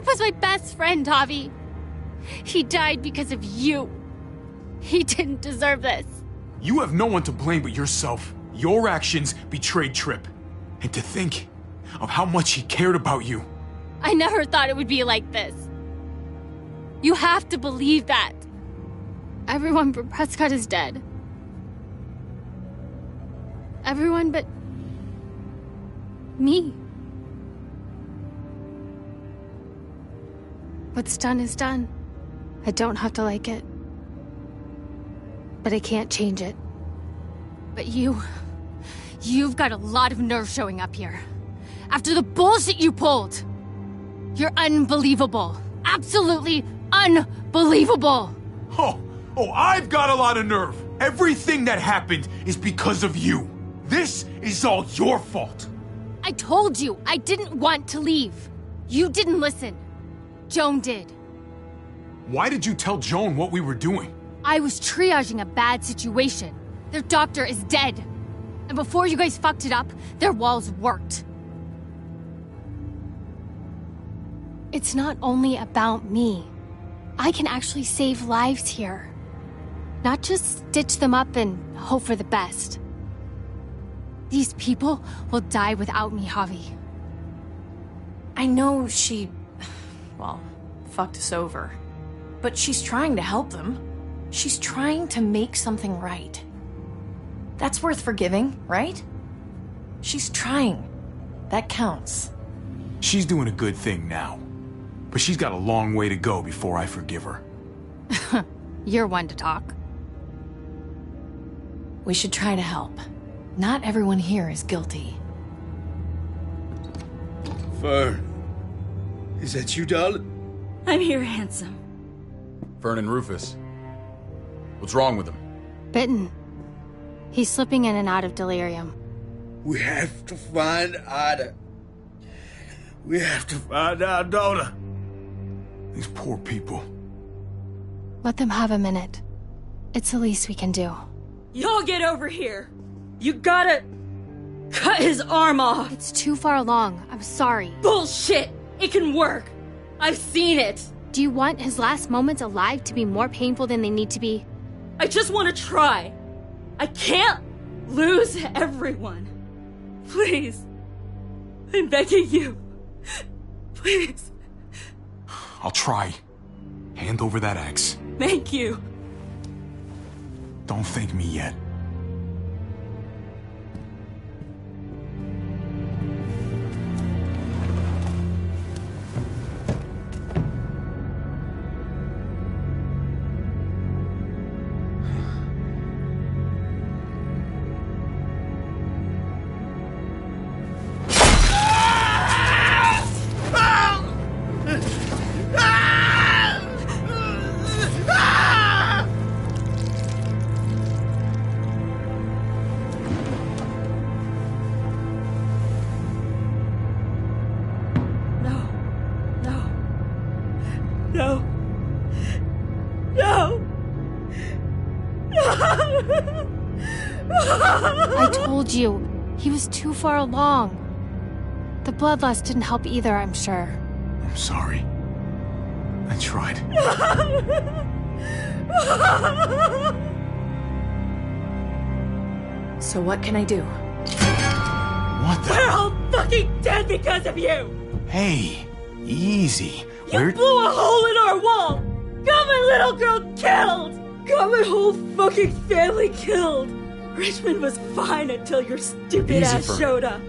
Caleb was my best friend, Javi. He died because of you. He didn't deserve this.
You have no one to blame but yourself. Your actions betrayed Tripp. And to think of how much he cared about you.
I never thought it would be like this. You have to believe that. Everyone but Prescott is dead. Everyone but me. What's done is done. I don't have to like it. But I can't change it. But you've got a lot of nerve showing up here. After the bullshit you pulled. You're unbelievable. Absolutely unbelievable.
Oh, I've got a lot of nerve. Everything that happened is because of you. This is all your fault.
I told you I didn't want to leave. You didn't listen. Joan did.
Why did you tell Joan what we were doing?
I was triaging a bad situation. Their doctor is dead. And before you guys fucked it up, their walls worked. It's not only about me. I can actually save lives here. Not just stitch them up and hope for the best. These people will die without me, Javi.
I know she, well, fucked us over. But she's trying to help them. She's trying to make something right. That's worth forgiving, right? She's trying. That counts.
She's doing a good thing now. But she's got a long way to go before I forgive her.
You're one to talk.
We should try to help. Not everyone here is guilty.
Fern. Is that you, darling?
I'm here, handsome.
Fern and Rufus. What's wrong with him?
Bitten. He's slipping in and out of delirium.
We have to find Ida. We have to find our daughter.
These poor people.
Let them have a minute. It's the least we can do.
Y'all get over here. You gotta cut his arm off.
It's too far along. I'm sorry.
Bullshit! It can work. I've seen it.
Do you want his last moments alive to be more painful than they need to be?
I just want to try. I can't lose everyone. Please. I'm begging you. Please.
I'll try. Hand over that axe.
Thank you.
Don't thank me yet.
No. No.
I told you, he was too far along. The blood loss didn't help either, I'm sure.
I'm sorry. I tried.
So what can I do?
What the?
We're all fucking dead because of you!
Hey, easy.
You blew a hole in our wall! Got my little girl killed! Got my whole fucking family killed! Richmond was fine until your stupid ass showed up.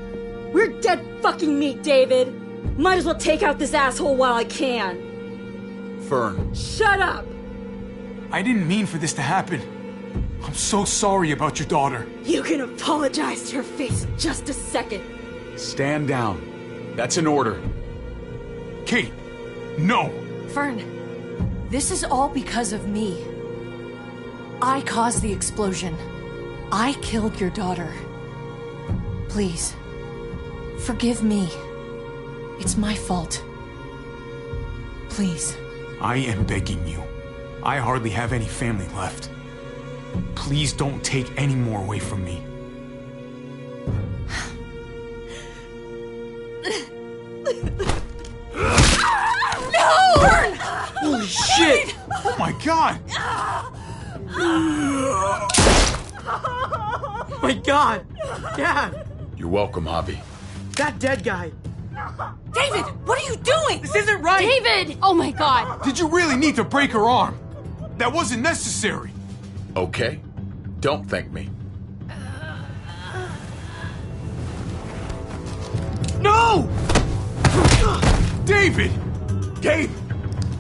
We're dead fucking meat, David! Might as well take out this asshole while I can.
Fern.
Shut up!
I didn't mean for this to happen. I'm so sorry about your daughter.
You can apologize to her face in just a second.
Stand down. That's an order.
Kate, no!
Fern, this is all because of me. I caused the explosion. I killed your daughter. Please, forgive me. It's my fault. Please.
I am begging you. I hardly have any family left. Please don't take any more away from me. God!
Oh my God! Dad!
You're welcome, Javi.
That dead guy!
David, what are you doing?
This isn't right!
David! Oh my God!
Did you really need to break her arm? That wasn't necessary.
Okay? Don't thank me.
No! David! Gabe!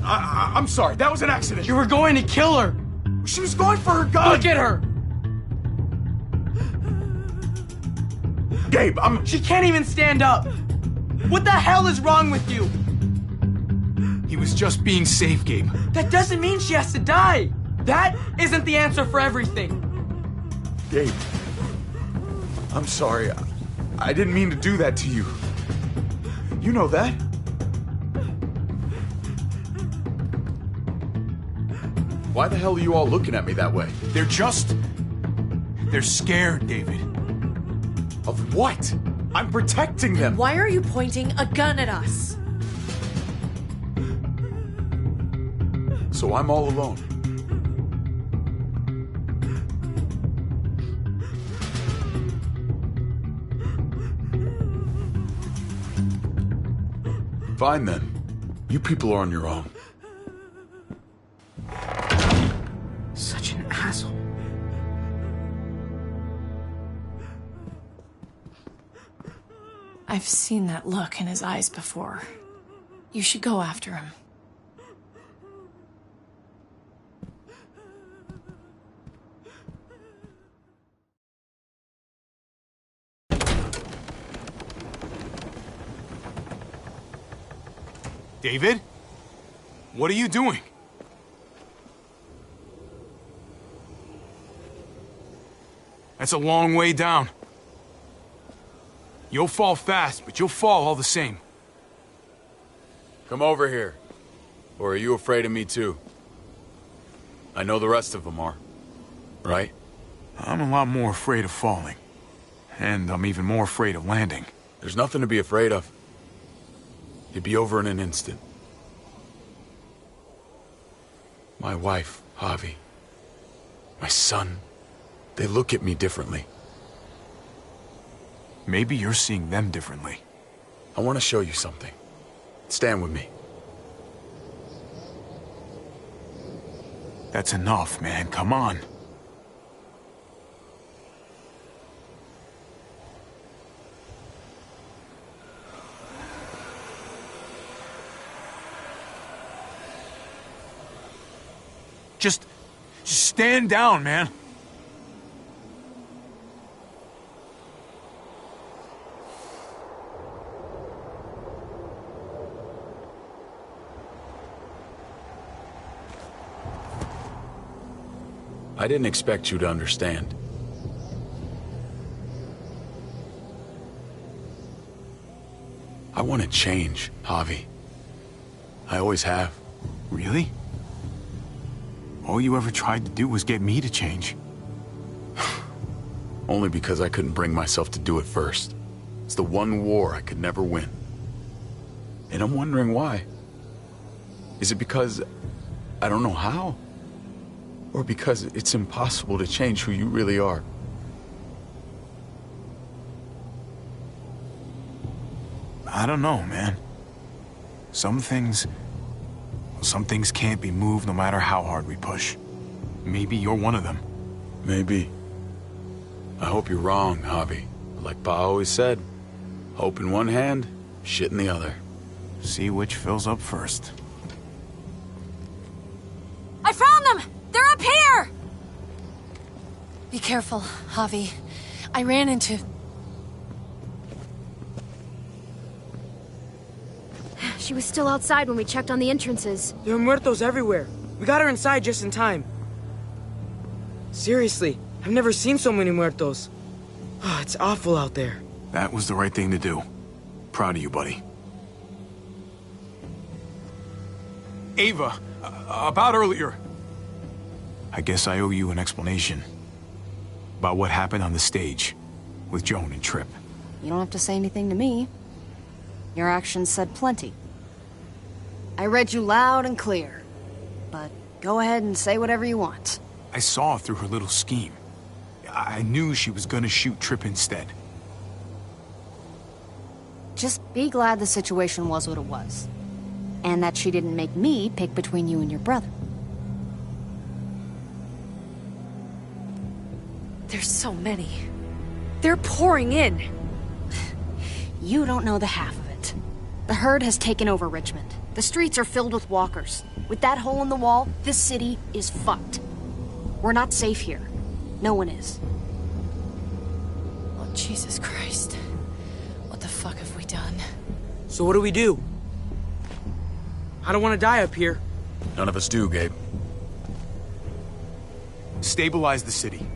I'm sorry, that was an accident.
You were going to kill her!
She was going for her gun!
Look at her!
Gabe,
She can't even stand up! What the hell is wrong with you?
He was just being safe, Gabe.
That doesn't mean she has to die! That isn't the answer for everything!
Gabe, I'm sorry. I didn't mean to do that to you. You know that.
Why the hell are you all looking at me that way?
They're scared, David.
Of what? I'm protecting them.
Why are you pointing a gun at us?
So I'm all alone. Fine then. You people are on your own.
Such an asshole.
I've seen that look in his eyes before. You should go after him.
David? What are you doing? That's a long way down. You'll fall fast, but you'll fall all the same.
Come over here. Or are you afraid of me too? I know the rest of them are. Right?
I'm a lot more afraid of falling. And I'm even more afraid of landing.
There's nothing to be afraid of. You'd be over in an instant. My wife, Javi. My son. They look at me differently.
Maybe you're seeing them differently.
I want to show you something. Stand with me.
That's enough, man. Come on. Just stand down, man.
I didn't expect you to understand. I want to change, Javi. I always have.
Really? All you ever tried to do was get me to change.
Only because I couldn't bring myself to do it first. It's the one war I could never win. And I'm wondering why. Is it because I don't know how? Or because it's impossible to change who you really are?
I don't know, man. Some things can't be moved no matter how hard we push. Maybe you're one of them.
Maybe. I hope you're wrong, Javi. Like Pa always said, hope in one hand, shit in the other.
See which fills up first.
I found them! They're up here! Be careful, Javi. I ran into...
She was still outside when we checked on the entrances.
There are muertos everywhere. We got her inside just in time. Seriously, I've never seen so many muertos. Oh, it's awful out there.
That was the right thing to do. Proud of you, buddy. Ava, about earlier. I guess I owe you an explanation. About what happened on the stage with Joan and Tripp.
You don't have to say anything to me. Your actions said plenty. I read you loud and clear. But Go ahead and say whatever you want.
I saw through her little scheme. I knew she was gonna shoot Tripp instead.
Just be glad the situation was what it was. And that she didn't make me pick between you and your brother.
There's so many. They're pouring in.
You don't know the half of it. The herd has taken over Richmond. The streets are filled with walkers. With that hole in the wall, this city is fucked. We're not safe here. No one is.
Oh, Jesus Christ. What the fuck have we done?
So what do we do? I don't want to die up here.
None of us do, Gabe.
Stabilize the city.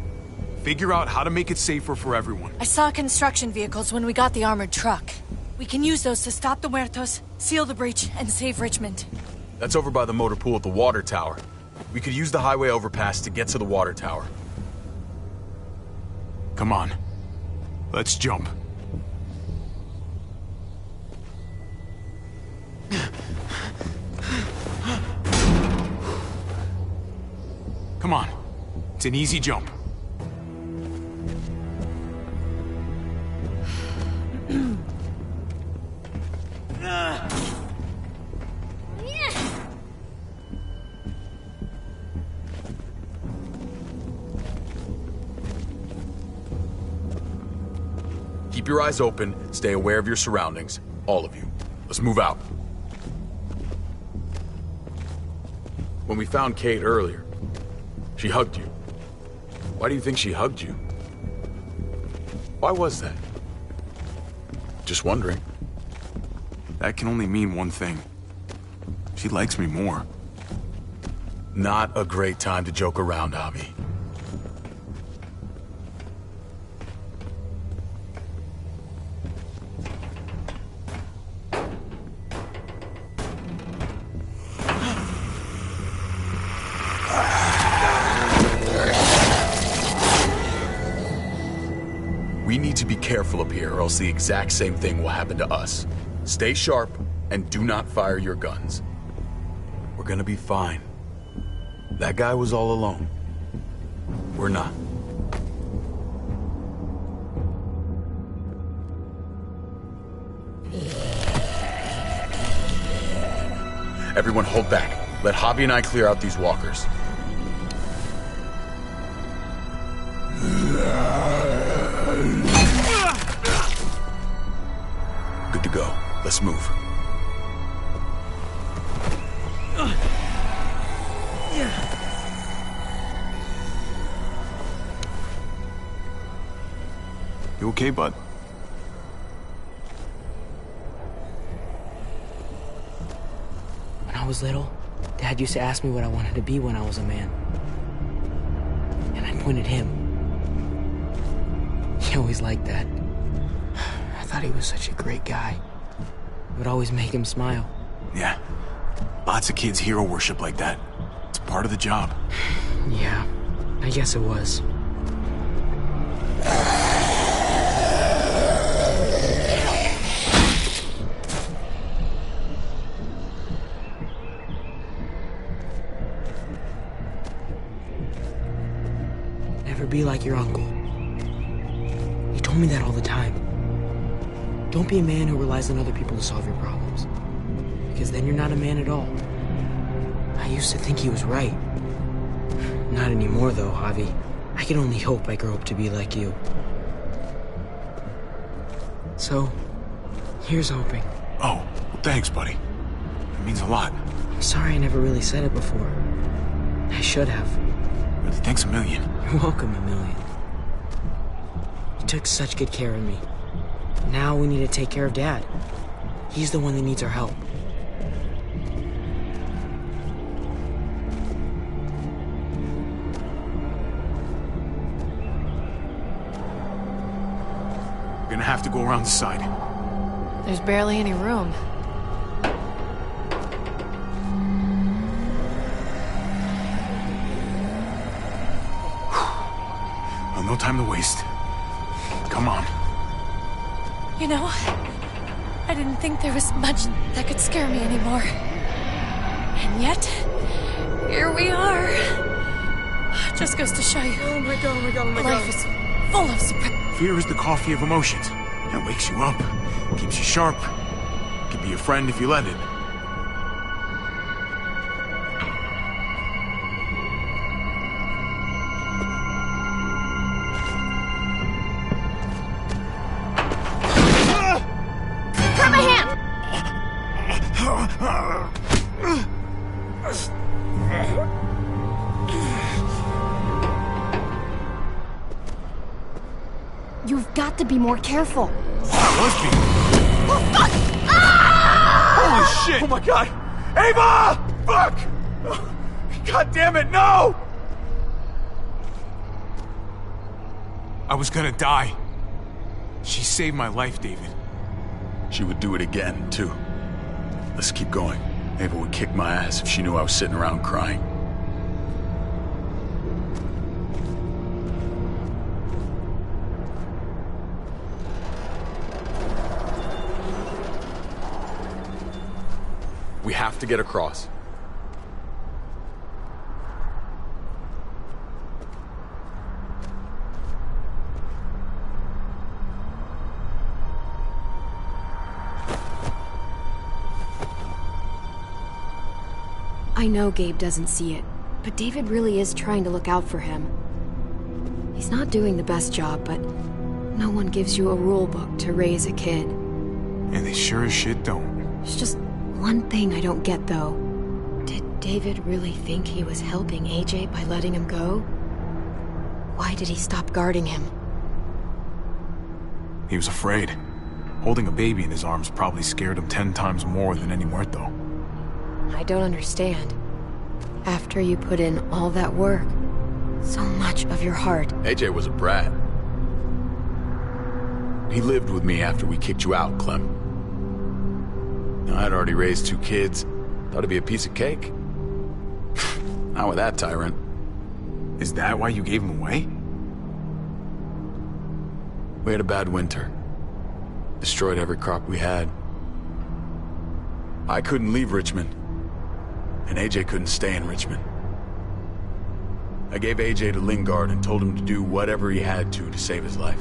Figure out how to make it safer for everyone.
I saw construction vehicles when we got the armored truck. We can use those to stop the muertos, seal the breach, and save Richmond.
That's over by the motor pool at the water tower. We could use the highway overpass to get to the water tower.
Come on. Let's jump. Come on. It's an easy jump.
Keep your eyes open, stay aware of your surroundings. All of you. Let's move out. When we found Kate earlier, she hugged you. Why do you think she hugged you? Why was that? Just wondering.
That can only mean one thing. She likes me more.
Not a great time to joke around, Javi. We need to be careful up here, or else the exact same thing will happen to us. Stay sharp, and do not fire your guns. We're gonna be fine. That guy was all alone. We're not. Everyone hold back. Let Javi and I clear out these walkers. Good to go. Let's move.
You okay, bud?
When I was little, Dad used to ask me what I wanted to be when I was a man. And I pointed him. He always liked that. I thought he was such a great guy. It would always make him smile.
Yeah. Lots of kids hero worship like that. It's part of the job.
Yeah, I guess it was. Never be like your uncle. He told me that all the time. Don't be a man who relies on other people to solve your problems. Because then you're not a man at all. I used to think he was right. Not anymore, though, Javi. I can only hope I grow up to be like you. So, here's hoping.
Oh, well, thanks, buddy. It means a lot.
I'm sorry I never really said it before. I should have.
Really, thanks a million.
You're welcome, a million. You took such good care of me. Now we need to take care of Dad. He's the one that needs our help.
We're gonna have to go around the side.
There's barely any room.
Well, no time to waste. Come on.
You know, I didn't think there was much that could scare me anymore. And yet, here we are. Just goes to show you.
Oh my god, oh my god, oh my
Life
god.
is full of surprises.
Fear is the coffee of emotions. It wakes you up, keeps you sharp. Can be a friend if you let it.
Grab my hand!
You've got to be more careful.
That was me.
Oh, fuck! Ah!
Holy shit! Oh my god! Ava! Fuck! God damn it, no!
I was gonna die. She saved my life, David.
She would do it again, too. Let's keep going. Ava would kick my ass if she knew I was sitting around crying. We have to get across.
I know Gabe doesn't see it, but David really is trying to look out for him. He's not doing the best job, but no one gives you a rule book to raise a kid.
And they sure as shit don't.
There's just one thing I don't get, though. Did David really think he was helping AJ by letting him go? Why did he stop guarding him?
He was afraid. Holding a baby in his arms probably scared him 10 times more than any muerto.
I don't understand. After you put in all that work, so much of your heart...
AJ was a brat. He lived with me after we kicked you out, Clem. I'd already raised 2 kids. Thought it'd be a piece of cake. Not with that tyrant.
Is that why you gave him away?
We had a bad winter. Destroyed every crop we had. I couldn't leave Richmond. And AJ couldn't stay in Richmond. I gave AJ to Lingard and told him to do whatever he had to save his life.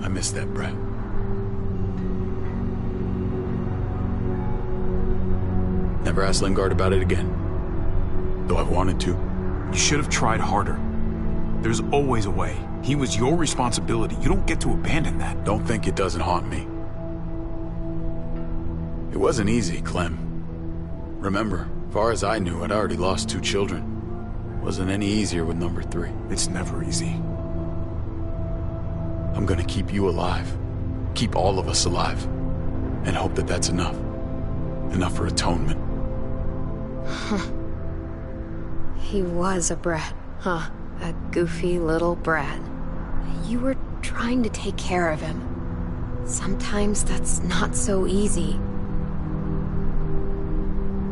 I miss that brat. Never asked Lingard about it again. Though I wanted to.
You should have tried harder. There's always a way. He was your responsibility. You don't get to abandon that.
Don't think it doesn't haunt me. It wasn't easy, Clem. Remember, far as I knew, I'd already lost 2 children. Wasn't any easier with number 3.
It's never easy.
I'm gonna keep you alive. Keep all of us alive. And hope that that's enough. Enough for atonement.
He was a brat, huh? A goofy little brat. You were trying to take care of him. Sometimes that's not so easy.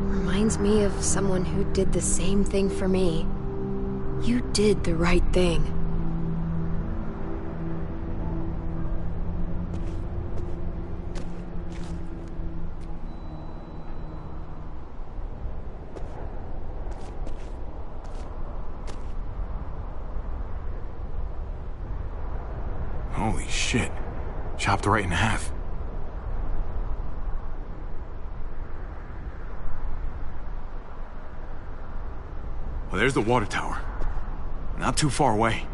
Reminds me of someone who did the same thing for me. You did the right thing.
Holy shit. Chopped right in half. Well, there's the water tower. Not too far away.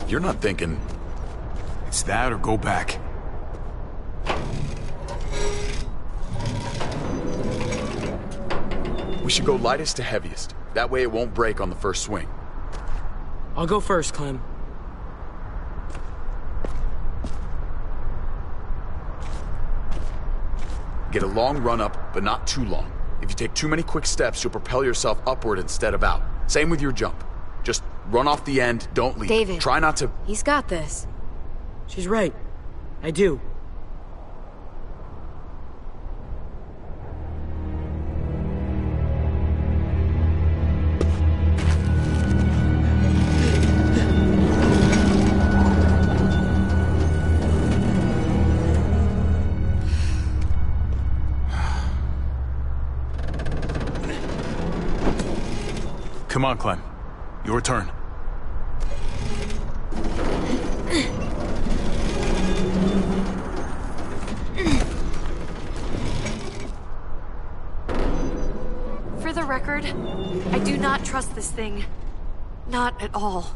You're not thinking...
It's that or go back.
We should go lightest to heaviest. That way it won't break on the first swing.
I'll go first, Clem.
Get a long run up, but not too long. If you take too many quick steps, you'll propel yourself upward instead of out. Same with your jump. Just run off the end, don't leave.
David.
Try not to...
He's got this.
She's right. I do.
Come on, Clem. Your turn.
For the record, I do not trust this thing. Not at all.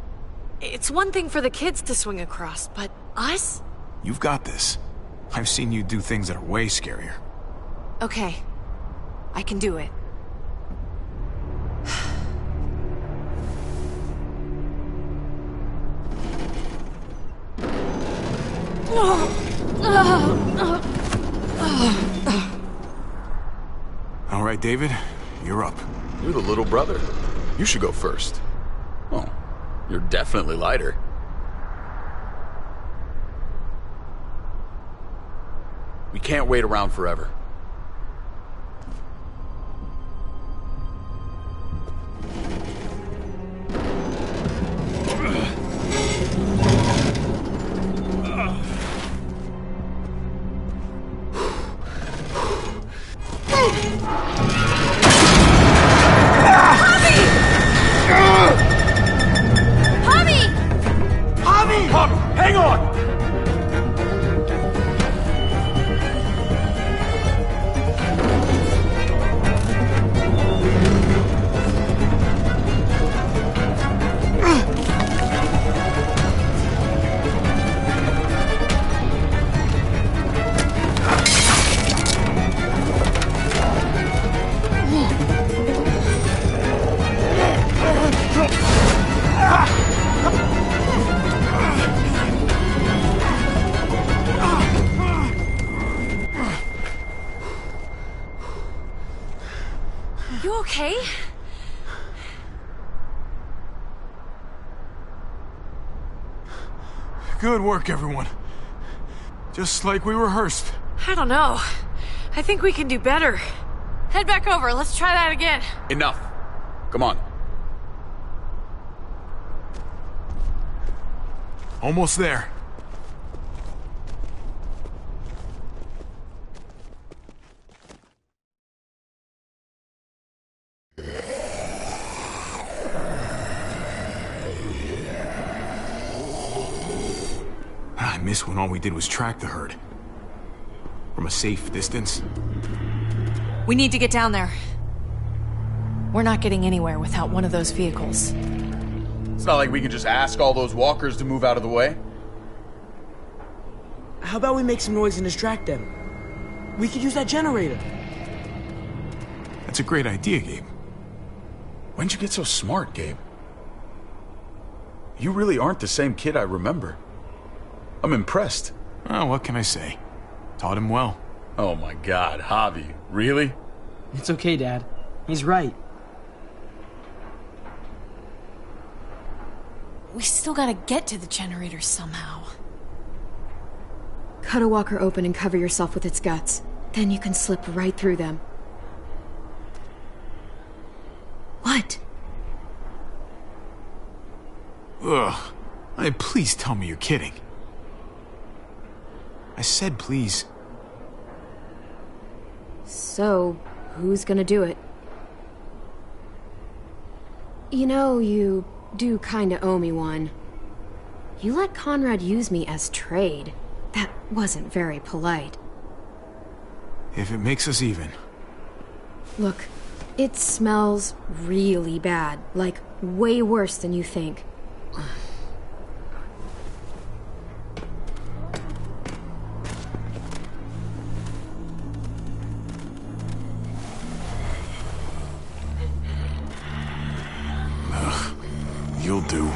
It's one thing for the kids to swing across, but us?
You've got this. I've seen you do things that are way scarier.
Okay. I can do it.
All right, David, you're up.
You're the little brother. You should go first. Oh, you're definitely lighter. We can't wait around forever.
Hang on!
You okay?
Good work, everyone. Just like we rehearsed.
I don't know. I think we can do better. Head back over. Let's try that again.
Enough. Come on.
Almost there. I miss when all we did was track the herd. From a safe distance.
We need to get down there. We're not getting anywhere without one of those vehicles.
It's not like we can just ask all those walkers to move out of the way.
How about we make some noise and distract them? We could use that generator.
That's a great idea, Gabe.
When'd you get so smart, Gabe? You really aren't the same kid I remember. I'm impressed.
Oh, what can I say? Taught him well.
Oh my God, Javi, really?
It's okay, Dad. He's right.
We still gotta get to the generator somehow.
Cut a walker open and cover yourself with its guts. Then you can slip right through them. What?
Ugh. Please tell me you're kidding. I said please.
So, who's gonna do it? You know, you do kinda owe me one. You let Conrad use me as trade. That wasn't very polite.
If it makes us even.
Look, it smells really bad. Like, way worse than you think.
You'll do.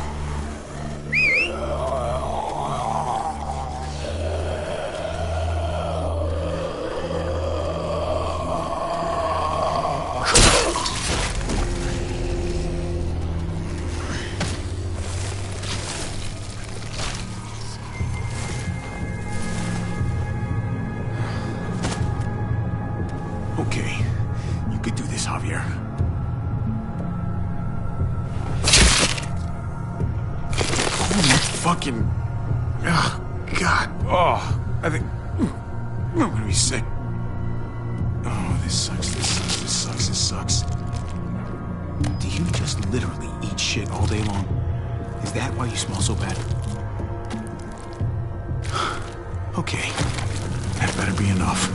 fucking... Oh, God. Oh, I think... I'm gonna be sick. Oh, this sucks. Do you just literally eat shit all day long? Is that why you smell so bad? Okay. That better be enough.